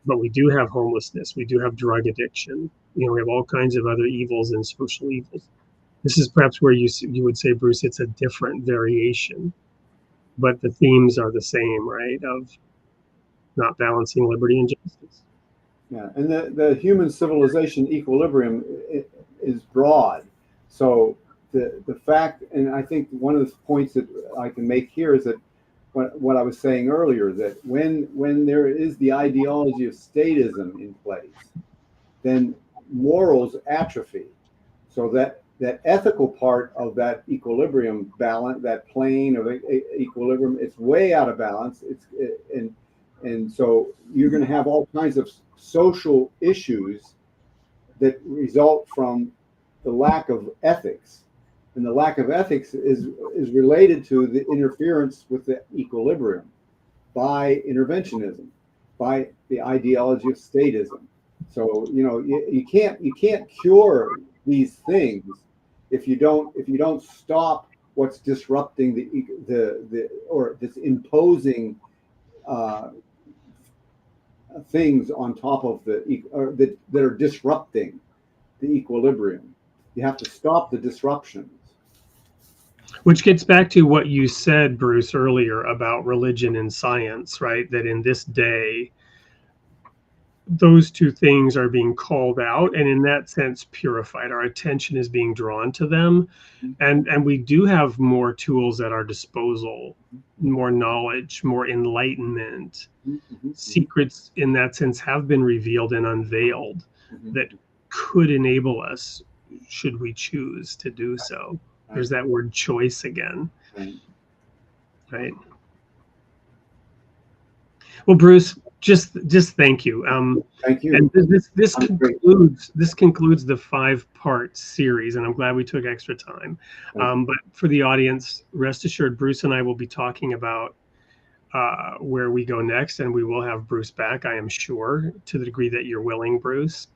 But we do have homelessness. We do have drug addiction. We have all kinds of other evils and social evils. This is perhaps where you would say, Bruce, it's a different variation, but the themes are the same, right? Of not balancing liberty and justice. Yeah, and the human civilization equilibrium is broad. So the fact, and I think one of the points that I can make here is that what I was saying earlier, that when there is the ideology of statism in place, then morals atrophy. So that ethical part of that equilibrium balance, that plane of equilibrium, it's way out of balance. And so you're going to have all kinds of social issues that result from the lack of ethics. And the lack of ethics is related to the interference with the equilibrium by interventionism, by the ideology of statism. So you can't cure these things if you don't stop what's disrupting the or this imposing things on top of that are disrupting the equilibrium. You have to stop the disruptions. Which gets back to what you said, Bruce, earlier about religion and science, right? That in this day, those two things are being called out, and in that sense purified. Our attention is being drawn to them, and we do have more tools at our disposal, more knowledge, more enlightenment. Secrets in that sense have been revealed and unveiled that could enable us, should we choose to do so. There's that word choice again, right? Well, Bruce, just thank you. Thank you. And this concludes the 5-part series, and I'm glad we took extra time. But for the audience, rest assured, Bruce and I will be talking about where we go next, and we will have Bruce back, I am sure, to the degree that you're willing, Bruce.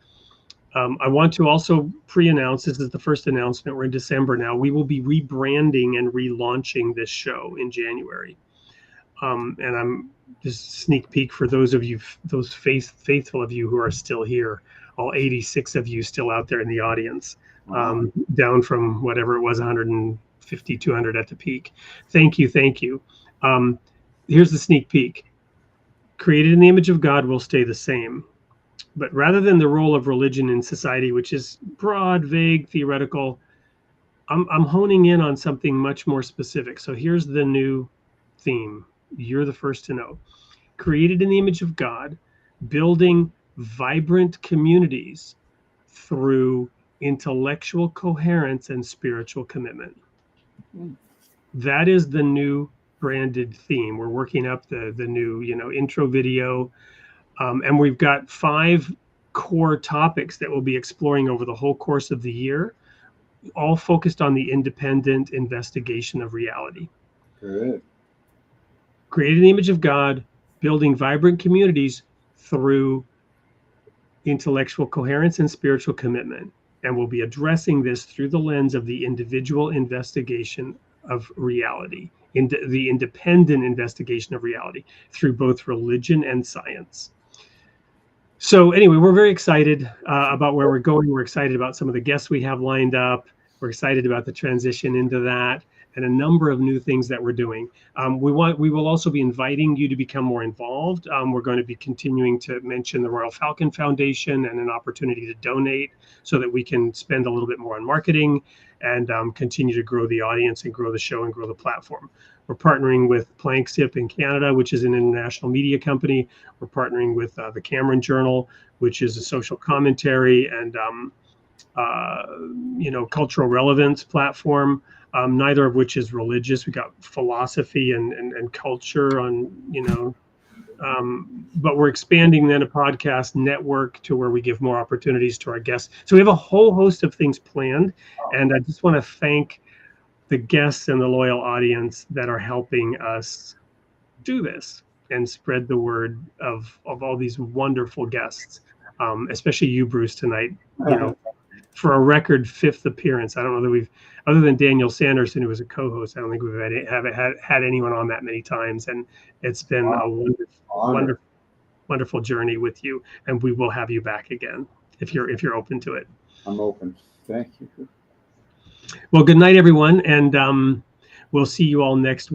I want to also pre-announce, this is the first announcement, we're in December now, we will be rebranding and relaunching this show in January. And I'm just sneak peek for those of you, those faithful of you who are still here, all 86 of you still out there in the audience, down from whatever it was, 150, 200 at the peak. Thank you, thank you. Here's the sneak peek. Created in the image of God will stay the same. But rather than the role of religion in society, which is broad, vague, theoretical, I'm honing in on something much more specific. So here's the new theme. You're the first to know. Created in the image of God, building vibrant communities through intellectual coherence and spiritual commitment. That is the new branded theme. We're working up the new, intro video. And we've got 5 core topics that we'll be exploring over the whole course of the year, all focused on the independent investigation of reality. Good. Created in the image of God, building vibrant communities through intellectual coherence and spiritual commitment. And we'll be addressing this through the lens of the individual investigation of reality, the independent investigation of reality through both religion and science. So anyway, we're very excited about where we're going. We're excited about some of the guests we have lined up. We're excited about the transition into that and a number of new things that we're doing. We will also be inviting you to become more involved. We're going to be continuing to mention the Royal Falcon Foundation and an opportunity to donate so that we can spend a little bit more on marketing and continue to grow the audience and grow the show and grow the platform. We're partnering with Planksip in Canada, which is an international media company. We're partnering with the Cameron Journal, which is a social commentary and cultural relevance platform, neither of which is religious. We got philosophy and culture on, but we're expanding then a podcast network to where we give more opportunities to our guests. So we have a whole host of things planned, and I just want to thank the guests and the loyal audience that are helping us do this and spread the word of all these wonderful guests, especially you, Bruce, tonight, for a record 5th appearance. I don't know that we've, other than Daniel Sanderson, who was a co-host, I don't think we've had anyone on that many times. And it's been a wonderful journey with you. And we will have you back again if you're open to it. I'm open. Thank you. Well, good night, everyone. And we'll see you all next week.